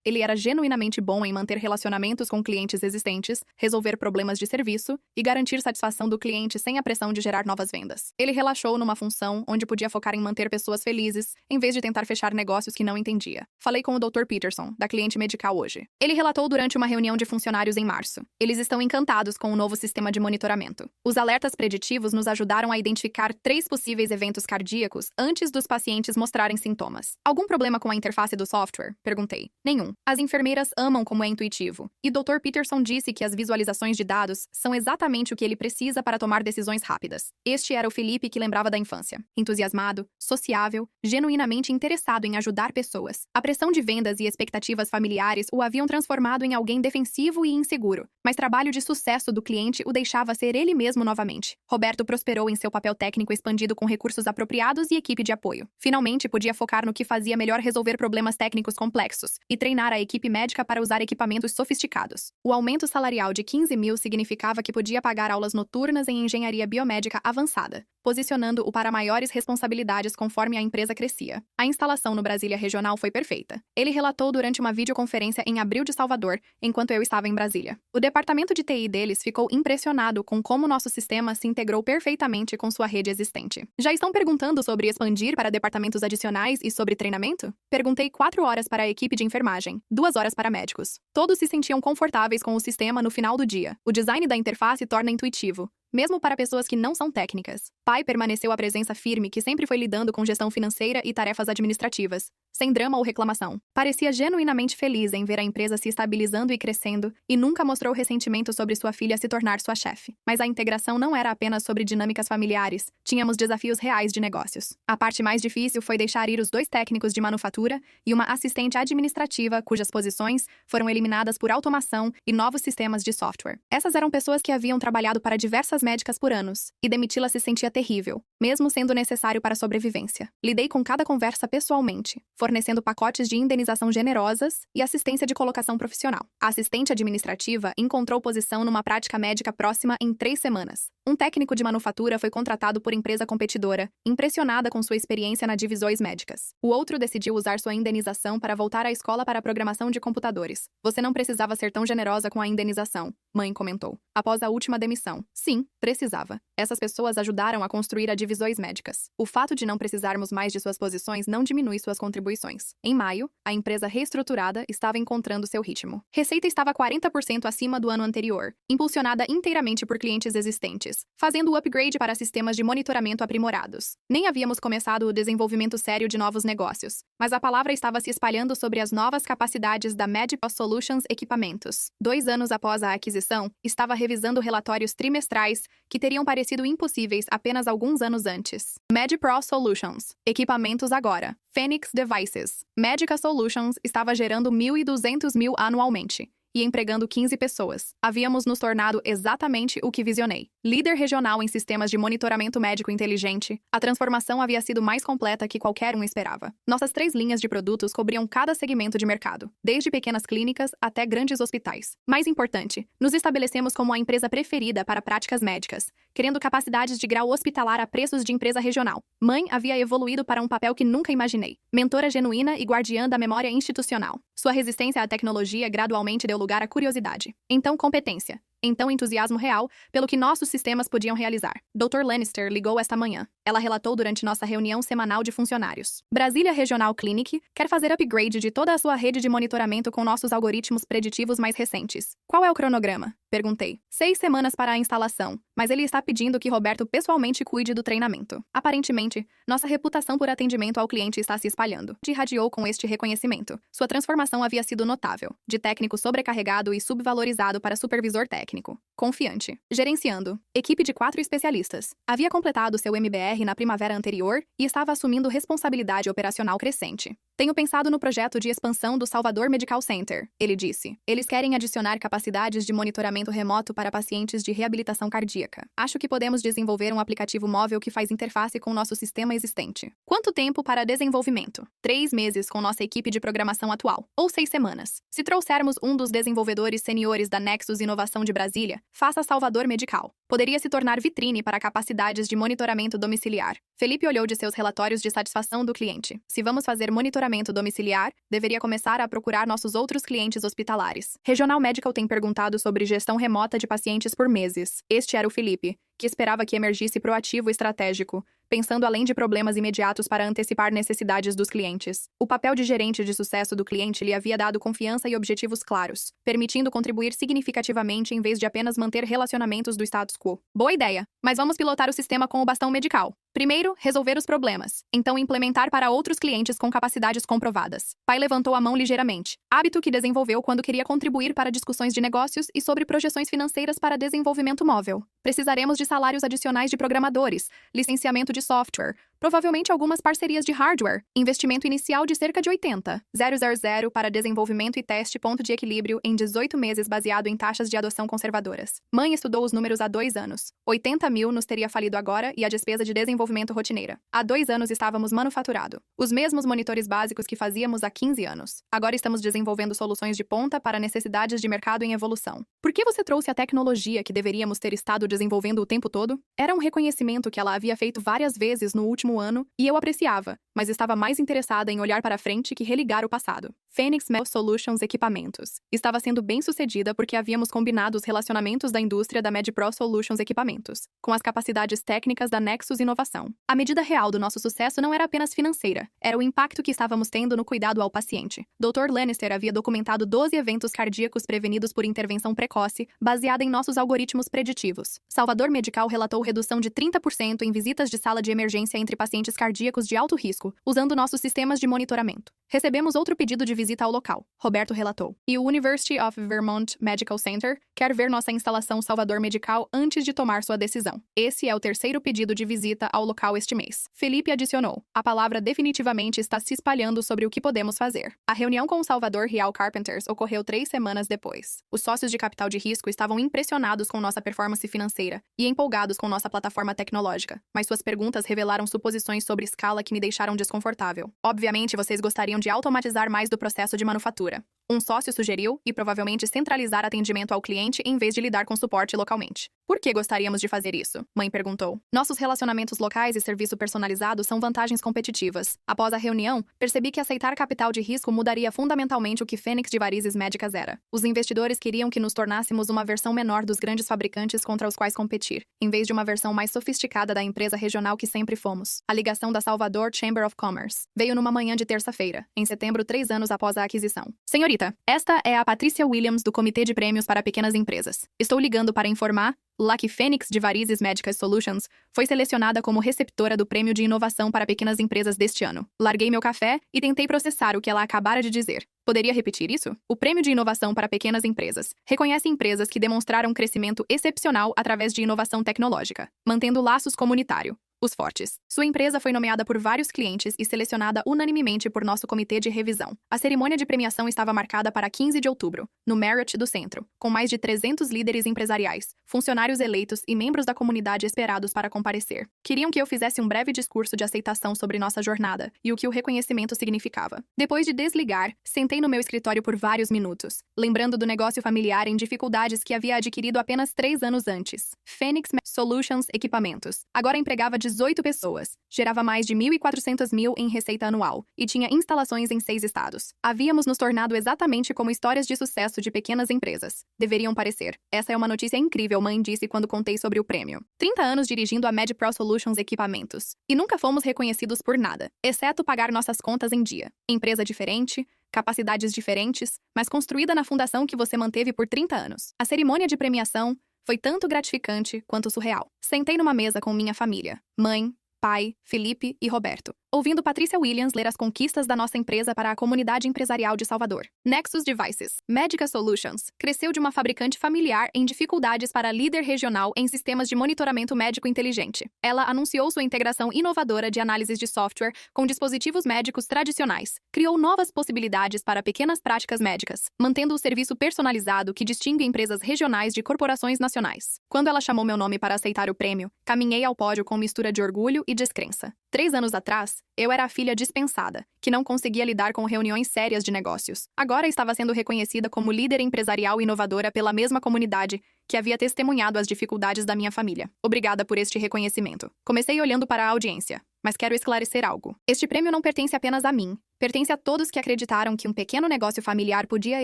Ele era genuinamente bom em manter relacionamentos com clientes existentes, resolver problemas de serviço e garantir satisfação do cliente sem a pressão de gerar novas vendas. Ele relaxou numa função onde podia focar em manter pessoas felizes, em vez de tentar fechar negócios que não entendia. Falei com o Dr. Peterson, da cliente medical hoje. Ele relatou durante uma reunião de funcionários em março. Eles estão encantados com o novo sistema de monitoramento. Os alertas preditivos nos ajudaram a identificar 3 possíveis eventos cardíacos antes dos pacientes mostrarem sintomas. Algum problema com a interface do software? Perguntei. Nenhum. As enfermeiras amam como é intuitivo. E Dr. Peterson disse que as visualizações de dados são exatamente o que ele precisa para tomar decisões rápidas. Este era o Felipe que lembrava da infância. Entusiasmado, sociável, genuinamente interessado em ajudar pessoas. A pressão de vendas e expectativas familiares o haviam transformado em alguém defensivo e inseguro, mas trabalho de sucesso do cliente o deixava ser ele mesmo novamente. Roberto prosperou em seu papel técnico expandido com recursos apropriados e equipe de apoio. Finalmente podia focar no que fazia melhor, resolver problemas técnicos complexos e treinar a equipe médica para usar equipamentos sofisticados. O aumento salarial de 15 mil significava que podia pagar aulas noturnas em engenharia biomédica avançada, posicionando-o para maiores responsabilidades conforme a empresa crescia. A instalação no Brasília Regional foi perfeita. Ele relatou durante uma videoconferência em abril de Salvador, enquanto eu estava em Brasília. O departamento de TI deles ficou impressionado com como nosso sistema se integrou perfeitamente com sua rede existente. Já estão perguntando sobre expandir para departamentos adicionais e sobre treinamento? Perguntei 4 horas para a equipe de enfermagem, 2 horas para médicos. Todos se sentiam confortáveis com o sistema no final do dia. O design da interface torna intuitivo, mesmo para pessoas que não são técnicas. Pai permaneceu a presença firme que sempre foi lidando com gestão financeira e tarefas administrativas, sem drama ou reclamação. Parecia genuinamente feliz em ver a empresa se estabilizando e crescendo, e nunca mostrou ressentimento sobre sua filha se tornar sua chefe. Mas a integração não era apenas sobre dinâmicas familiares, tínhamos desafios reais de negócios. A parte mais difícil foi deixar ir os 2 técnicos de manufatura e uma assistente administrativa cujas posições foram eliminadas por automação e novos sistemas de software. Essas eram pessoas que haviam trabalhado para diversas médicas por anos, e demiti-la se sentia terrível, mesmo sendo necessário para a sobrevivência. Lidei com cada conversa pessoalmente, fornecendo pacotes de indenização generosas e assistência de colocação profissional. A assistente administrativa encontrou posição numa prática médica próxima em 3 semanas. Um técnico de manufatura foi contratado por empresa competidora, impressionada com sua experiência na divisões médicas. O outro decidiu usar sua indenização para voltar à escola para a programação de computadores. Você não precisava ser tão generosa com a indenização, mãe comentou. Após a última demissão. Sim, precisava. Essas pessoas ajudaram a construir a divisões médicas. O fato de não precisarmos mais de suas posições não diminui suas contribuições. Em maio, a empresa reestruturada estava encontrando seu ritmo. Receita estava 40% acima do ano anterior, impulsionada inteiramente por clientes existentes, fazendo o upgrade para sistemas de monitoramento aprimorados. Nem havíamos começado o desenvolvimento sério de novos negócios, mas a palavra estava se espalhando sobre as novas capacidades da MedPro Solutions equipamentos. 2 anos após a aquisição, estava revisando relatórios trimestrais que teriam parecido impossíveis apenas alguns anos antes. MedPro Solutions. Equipamentos agora. Phoenix Devices. Medica Solutions estava gerando 1.200 mil anualmente e empregando 15 pessoas. Havíamos nos tornado exatamente o que visionei. Líder regional em sistemas de monitoramento médico inteligente, a transformação havia sido mais completa que qualquer um esperava. Nossas 3 linhas de produtos cobriam cada segmento de mercado, desde pequenas clínicas até grandes hospitais. Mais importante, nos estabelecemos como a empresa preferida para práticas médicas, querendo capacidades de grau hospitalar a preços de empresa regional. Mãe havia evoluído para um papel que nunca imaginei. Mentora genuína e guardiã da memória institucional. Sua resistência à tecnologia gradualmente deu lugar à curiosidade. Então, competência. Então, entusiasmo real pelo que nossos sistemas podiam realizar. Dr. Lannister ligou esta manhã. Ela relatou durante nossa reunião semanal de funcionários. Brasília Regional Clinic quer fazer upgrade de toda a sua rede de monitoramento com nossos algoritmos preditivos mais recentes. Qual é o cronograma? Perguntei. 6 semanas para a instalação, mas ele está pedindo que Roberto pessoalmente cuide do treinamento. Aparentemente, nossa reputação por atendimento ao cliente está se espalhando. Irradiou com este reconhecimento. Sua transformação havia sido notável, de técnico sobrecarregado e subvalorizado para supervisor técnico. Confiante. Gerenciando. Equipe de 4 especialistas. Havia completado seu MBR na primavera anterior e estava assumindo responsabilidade operacional crescente. Tenho pensado no projeto de expansão do Salvador Medical Center, ele disse. Eles querem adicionar capacidades de monitoramento remoto para pacientes de reabilitação cardíaca. Acho que podemos desenvolver um aplicativo móvel que faz interface com nosso sistema existente. Quanto tempo para desenvolvimento? 3 meses com nossa equipe de programação atual, ou 6 semanas. Se trouxermos um dos desenvolvedores seniores da Nexus Inovação de Brasília, faça Salvador Medical. Poderia se tornar vitrine para capacidades de monitoramento domiciliar. Felipe olhou de seus relatórios de satisfação do cliente. Se vamos fazer monitoramento domiciliar, deveria começar a procurar nossos outros clientes hospitalares. Regional Medical tem perguntado sobre gestão remota de pacientes por meses. Este era o Felipe, que esperava que emergisse proativo e estratégico, pensando além de problemas imediatos para antecipar necessidades dos clientes. O papel de gerente de sucesso do cliente lhe havia dado confiança e objetivos claros, permitindo contribuir significativamente em vez de apenas manter relacionamentos do status quo. Boa ideia, mas vamos pilotar o sistema com o bastão medical. Primeiro, resolver os problemas. Então, implementar para outros clientes com capacidades comprovadas. Pai levantou a mão ligeiramente. Hábito que desenvolveu quando queria contribuir para discussões de negócios e sobre projeções financeiras para desenvolvimento móvel. Precisaremos de salários adicionais de programadores, licenciamento de software, provavelmente algumas parcerias de hardware, investimento inicial de cerca de 80.000 para desenvolvimento e teste ponto de equilíbrio em 18 meses baseado em taxas de adoção conservadoras. Mãe estudou os números há 2 anos. 80 mil nos teria falido agora e a despesa de desenvolvimento rotineira. Há 2 anos estávamos manufaturado. Os mesmos monitores básicos que fazíamos há 15 anos. Agora estamos desenvolvendo soluções de ponta para necessidades de mercado em evolução. Por que você trouxe a tecnologia que deveríamos ter estado desenvolvendo o tempo todo? Era um reconhecimento que ela havia feito várias vezes no último ano e eu apreciava, mas estava mais interessada em olhar para frente que religar o passado. Phoenix Mel Solutions Equipamentos. Estava sendo bem sucedida porque havíamos combinado os relacionamentos da indústria da MedPro Solutions Equipamentos, com as capacidades técnicas da Nexus Inovação. A medida real do nosso sucesso não era apenas financeira, era o impacto que estávamos tendo no cuidado ao paciente. Dr. Lannister havia documentado 12 eventos cardíacos prevenidos por intervenção precoce, baseada em nossos algoritmos preditivos. Salvador Medical relatou redução de 30% em visitas de sala de emergência entre pacientes cardíacos de alto risco, usando nossos sistemas de monitoramento. Recebemos outro pedido de visita ao local, Roberto relatou. E o University of Vermont Medical Center quer ver nossa instalação Salvador Medical antes de tomar sua decisão. Esse é o terceiro pedido de visita ao local este mês. Felipe adicionou. A palavra definitivamente está se espalhando sobre o que podemos fazer. A reunião com o Salvador Real Carpenters ocorreu 3 semanas depois. Os sócios de capital de risco estavam impressionados com nossa performance financeira e empolgados com nossa plataforma tecnológica, mas suas perguntas revelaram suposições sobre escala que me deixaram desconfortável. Obviamente, vocês gostariam de automatizar mais do processo de manufatura. Um sócio sugeriu, e provavelmente centralizar atendimento ao cliente em vez de lidar com suporte localmente. Por que gostaríamos de fazer isso? Mãe perguntou. Nossos relacionamentos locais e serviço personalizado são vantagens competitivas. Após a reunião, percebi que aceitar capital de risco mudaria fundamentalmente o que Phoenix de Varizes Médicas era. Os investidores queriam que nos tornássemos uma versão menor dos grandes fabricantes contra os quais competir, em vez de uma versão mais sofisticada da empresa regional que sempre fomos. A ligação da Salvador Chamber of Commerce veio numa manhã de terça-feira, em setembro, 3 anos após a aquisição. Senhorita, esta é a Patrícia Williams do Comitê de Prêmios para Pequenas Empresas. Estou ligando para informar que Phoenix de Varizes Medical Solutions foi selecionada como receptora do Prêmio de Inovação para Pequenas Empresas deste ano. Larguei meu café e tentei processar o que ela acabara de dizer. Poderia repetir isso? O Prêmio de Inovação para Pequenas Empresas reconhece empresas que demonstraram crescimento excepcional através de inovação tecnológica, mantendo laços comunitários. Os fortes. Sua empresa foi nomeada por vários clientes e selecionada unanimemente por nosso comitê de revisão. A cerimônia de premiação estava marcada para 15 de outubro, no Marriott do Centro, com mais de 300 líderes empresariais, funcionários eleitos e membros da comunidade esperados para comparecer. Queriam que eu fizesse um breve discurso de aceitação sobre nossa jornada e o que o reconhecimento significava. Depois de desligar, sentei no meu escritório por vários minutos, lembrando do negócio familiar em dificuldades que havia adquirido apenas 3 anos antes. Phoenix Solutions Equipamentos. Agora empregava 18 pessoas, gerava mais de 1.400 mil em receita anual e tinha instalações em 6 estados. Havíamos nos tornado exatamente como histórias de sucesso de pequenas empresas. Deveriam parecer. Essa é uma notícia incrível, mãe disse quando contei sobre o prêmio. 30 anos dirigindo a MedPro Solutions Equipamentos. E nunca fomos reconhecidos por nada, exceto pagar nossas contas em dia. Empresa diferente, capacidades diferentes, mas construída na fundação que você manteve por 30 anos. A cerimônia de premiação foi tanto gratificante quanto surreal. Sentei numa mesa com minha família, mãe, pai, Felipe e Roberto, ouvindo Patrícia Williams ler as conquistas da nossa empresa para a comunidade empresarial de Salvador. Nexus Devices, Medical Solutions, cresceu de uma fabricante familiar em dificuldades para líder regional em sistemas de monitoramento médico inteligente. Ela anunciou sua integração inovadora de análises de software com dispositivos médicos tradicionais, criou novas possibilidades para pequenas práticas médicas, mantendo o serviço personalizado que distingue empresas regionais de corporações nacionais. Quando ela chamou meu nome para aceitar o prêmio, caminhei ao pódio com mistura de orgulho e descrença. 3 anos atrás, eu era a filha dispensada, que não conseguia lidar com reuniões sérias de negócios. Agora estava sendo reconhecida como líder empresarial inovadora pela mesma comunidade que havia testemunhado as dificuldades da minha família. Obrigada por este reconhecimento. Comecei olhando para a audiência, mas quero esclarecer algo. Este prêmio não pertence apenas a mim. Pertence a todos que acreditaram que um pequeno negócio familiar podia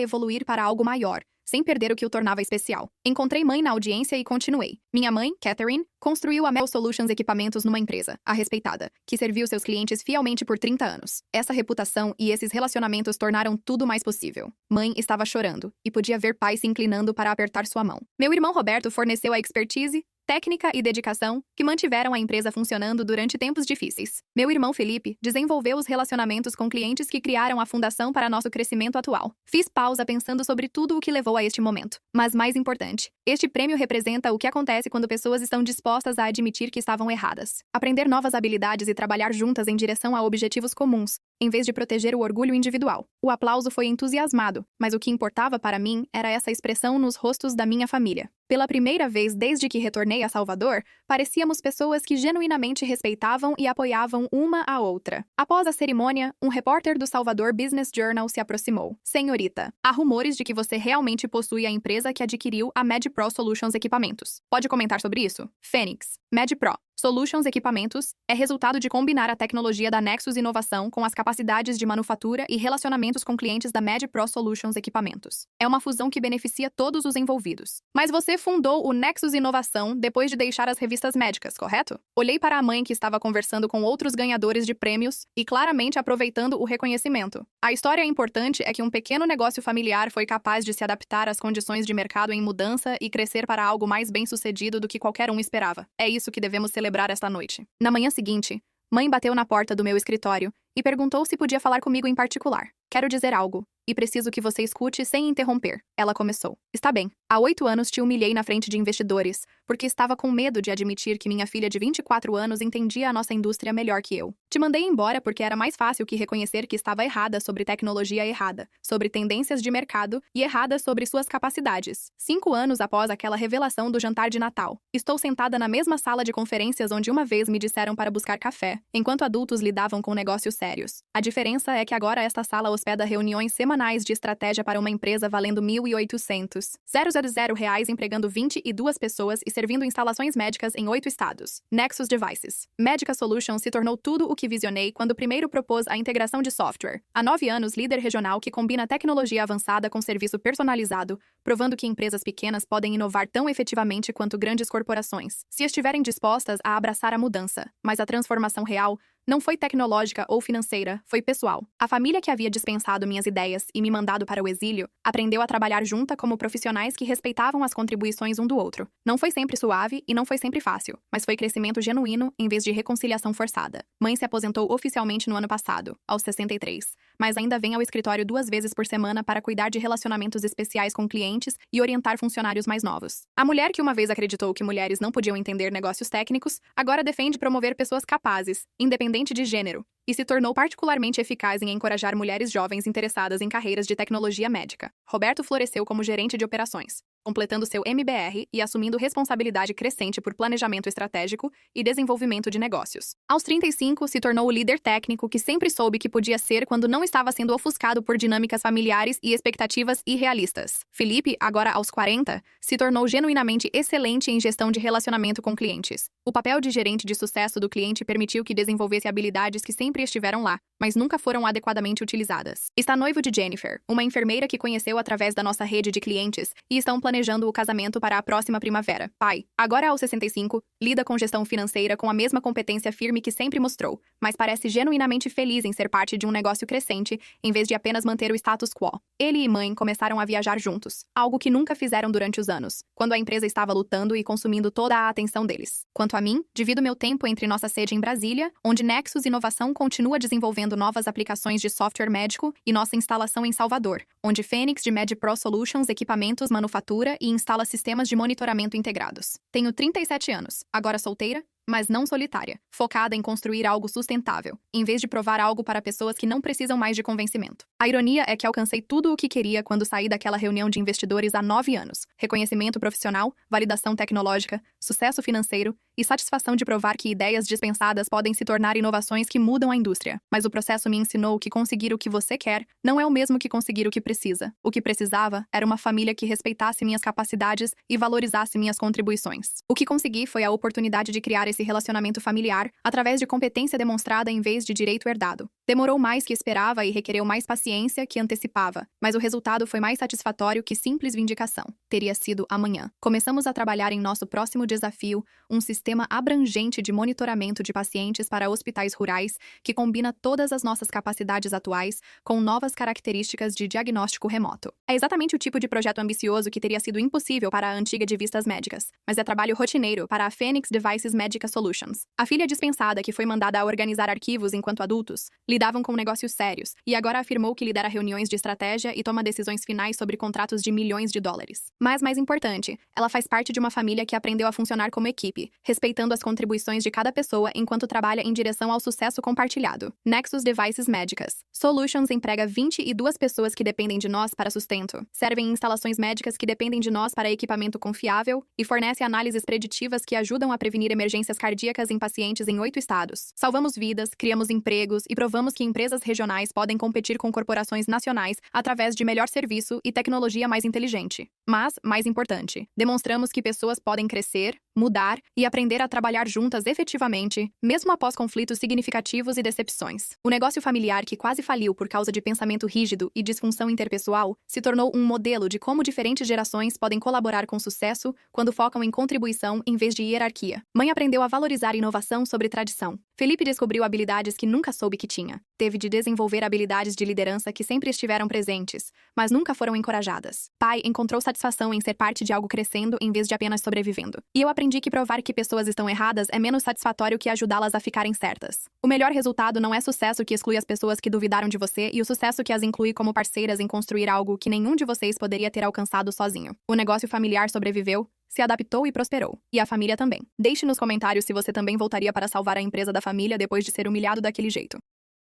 evoluir para algo maior, sem perder o que o tornava especial. Encontrei mãe na audiência e continuei. Minha mãe, Catherine, construiu a Mel Solutions Equipamentos numa empresa, a respeitada, que serviu seus clientes fielmente por 30 anos. Essa reputação e esses relacionamentos tornaram tudo mais possível. Mãe estava chorando, e podia ver pai se inclinando para apertar sua mão. Meu irmão Roberto forneceu a expertise técnica e dedicação que mantiveram a empresa funcionando durante tempos difíceis. Meu irmão Felipe desenvolveu os relacionamentos com clientes que criaram a fundação para nosso crescimento atual. Fiz pausa pensando sobre tudo o que levou a este momento. Mas mais importante, este prêmio representa o que acontece quando pessoas estão dispostas a admitir que estavam erradas. Aprender novas habilidades e trabalhar juntas em direção a objetivos comuns, em vez de proteger o orgulho individual. O aplauso foi entusiasmado, mas o que importava para mim era essa expressão nos rostos da minha família. Pela primeira vez desde que retornei a Salvador, parecíamos pessoas que genuinamente respeitavam e apoiavam uma a outra. Após a cerimônia, um repórter do Salvador Business Journal se aproximou. Senhorita, há rumores de que você realmente possui a empresa que adquiriu a MedPro Solutions Equipamentos. Pode comentar sobre isso? Fênix. MedPro Solutions Equipamentos é resultado de combinar a tecnologia da Nexus Inovação com as capacidades de manufatura e relacionamentos com clientes da MedPro Solutions Equipamentos. É uma fusão que beneficia todos os envolvidos. Mas você fundou o Nexus Inovação depois de deixar as revistas médicas, correto? Olhei para a mãe que estava conversando com outros ganhadores de prêmios e claramente aproveitando o reconhecimento. A história importante é que um pequeno negócio familiar foi capaz de se adaptar às condições de mercado em mudança e crescer para algo mais bem-sucedido do que qualquer um esperava. É isso que devemos celebrar esta noite. Na manhã seguinte, mãe bateu na porta do meu escritório e perguntou se podia falar comigo em particular. Quero dizer algo, e preciso que você escute sem interromper. Ela começou. Está bem. Há 8 anos te humilhei na frente de investidores, porque estava com medo de admitir que minha filha de 24 anos entendia a nossa indústria melhor que eu. Te mandei embora porque era mais fácil que reconhecer que estava errada sobre tecnologia errada, sobre tendências de mercado e errada sobre suas capacidades. 5 anos após aquela revelação do jantar de Natal, estou sentada na mesma sala de conferências onde uma vez me disseram para buscar café, enquanto adultos lidavam com negócios sérios. A diferença é que agora esta sala hospeda reuniões semanais de estratégia para uma empresa valendo R$1.800 empregando 22 pessoas e servindo instalações médicas em 8 estados. Nexus Devices. Medica Solutions se tornou tudo o que visionei quando primeiro propôs a integração de software. Há 9 anos, líder regional que combina tecnologia avançada com serviço personalizado, provando que empresas pequenas podem inovar tão efetivamente quanto grandes corporações, se estiverem dispostas a abraçar a mudança. Mas a transformação real não foi tecnológica ou financeira, foi pessoal. A família que havia dispensado minhas ideias e me mandado para o exílio, aprendeu a trabalhar junta como profissionais que respeitavam as contribuições um do outro. Não foi sempre suave e não foi sempre fácil, mas foi crescimento genuíno em vez de reconciliação forçada. Mãe se aposentou oficialmente no ano passado, aos 63, mas ainda vem ao escritório 2 vezes por semana para cuidar de relacionamentos especiais com clientes e orientar funcionários mais novos. A mulher que uma vez acreditou que mulheres não podiam entender negócios técnicos, agora defende promover pessoas capazes, independente de gênero, e se tornou particularmente eficaz em encorajar mulheres jovens interessadas em carreiras de tecnologia médica. Roberto floresceu como gerente de operações, completando seu MBR e assumindo responsabilidade crescente por planejamento estratégico e desenvolvimento de negócios. Aos 35, se tornou o líder técnico que sempre soube que podia ser quando não estava sendo ofuscado por dinâmicas familiares e expectativas irrealistas. Felipe, agora aos 40, se tornou genuinamente excelente em gestão de relacionamento com clientes. O papel de gerente de sucesso do cliente permitiu que desenvolvesse habilidades que sempre estiveram lá, mas nunca foram adequadamente utilizadas. Está noivo de Jennifer, uma enfermeira que conheceu através da nossa rede de clientes, e estão planejando o casamento para a próxima primavera. Pai, agora aos 65, lida com gestão financeira com a mesma competência firme que sempre mostrou, mas parece genuinamente feliz em ser parte de um negócio crescente, em vez de apenas manter o status quo. Ele e mãe começaram a viajar juntos, algo que nunca fizeram durante os anos, quando a empresa estava lutando e consumindo toda a atenção deles. Quanto a mim, divido meu tempo entre nossa sede em Brasília, onde Nexus Inovação continua desenvolvendo novas aplicações de software médico, e nossa instalação em Salvador, onde Fênix de MedPro Solutions equipamentos manufatura e instala sistemas de monitoramento integrados. Tenho 37 anos, agora solteira, mas não solitária, focada em construir algo sustentável, em vez de provar algo para pessoas que não precisam mais de convencimento. A ironia é que alcancei tudo o que queria quando saí daquela reunião de investidores há 9 anos. Reconhecimento profissional, validação tecnológica, sucesso financeiro e satisfação de provar que ideias dispensadas podem se tornar inovações que mudam a indústria. Mas o processo me ensinou que conseguir o que você quer não é o mesmo que conseguir o que precisa. O que precisava era uma família que respeitasse minhas capacidades e valorizasse minhas contribuições. O que consegui foi a oportunidade de criar esse relacionamento familiar através de competência demonstrada em vez de direito herdado. Demorou mais que esperava e requereu mais paciência que antecipava, mas o resultado foi mais satisfatório que simples vindicação. Teria sido amanhã. Começamos a trabalhar em nosso próximo desafio, um sistema abrangente de monitoramento de pacientes para hospitais rurais que combina todas as nossas capacidades atuais com novas características de diagnóstico remoto. É exatamente o tipo de projeto ambicioso que teria sido impossível para a antiga de Vistas Médicas, mas é trabalho rotineiro para a Phoenix Devices Medica Solutions. A filha dispensada que foi mandada a organizar arquivos enquanto adultos, lidavam com negócios sérios, e agora afirmou que lidera reuniões de estratégia e toma decisões finais sobre contratos de milhões de dólares. Mas, mais importante, ela faz parte de uma família que aprendeu a funcionar como equipe, respeitando as contribuições de cada pessoa enquanto trabalha em direção ao sucesso compartilhado. Nexus Devices Médicas Solutions emprega 22 pessoas que dependem de nós para sustento, servem em instalações médicas que dependem de nós para equipamento confiável e fornece análises preditivas que ajudam a prevenir emergências cardíacas em pacientes em 8 estados. Salvamos vidas, criamos empregos e provamos que empresas regionais podem competir com corporações nacionais através de melhor serviço e tecnologia mais inteligente. Mas, mais importante, demonstramos que pessoas podem crescer, mudar e aprender a trabalhar juntas efetivamente, mesmo após conflitos significativos e decepções. O negócio familiar que quase faliu por causa de pensamento rígido e disfunção interpessoal se tornou um modelo de como diferentes gerações podem colaborar com sucesso quando focam em contribuição em vez de hierarquia. Mãe aprendeu a valorizar inovação sobre tradição. Felipe descobriu habilidades que nunca soube que tinha. Teve de desenvolver habilidades de liderança que sempre estiveram presentes, mas nunca foram encorajadas. Pai encontrou satisfação em ser parte de algo crescendo em vez de apenas sobrevivendo. E eu aprendi que provar que pessoas estão erradas é menos satisfatório que ajudá-las a ficarem certas. O melhor resultado não é sucesso que exclui as pessoas que duvidaram de você e o sucesso que as inclui como parceiras em construir algo que nenhum de vocês poderia ter alcançado sozinho. O negócio familiar sobreviveu, se adaptou e prosperou. E a família também. Deixe nos comentários se você também voltaria para salvar a empresa da família depois de ser humilhado daquele jeito.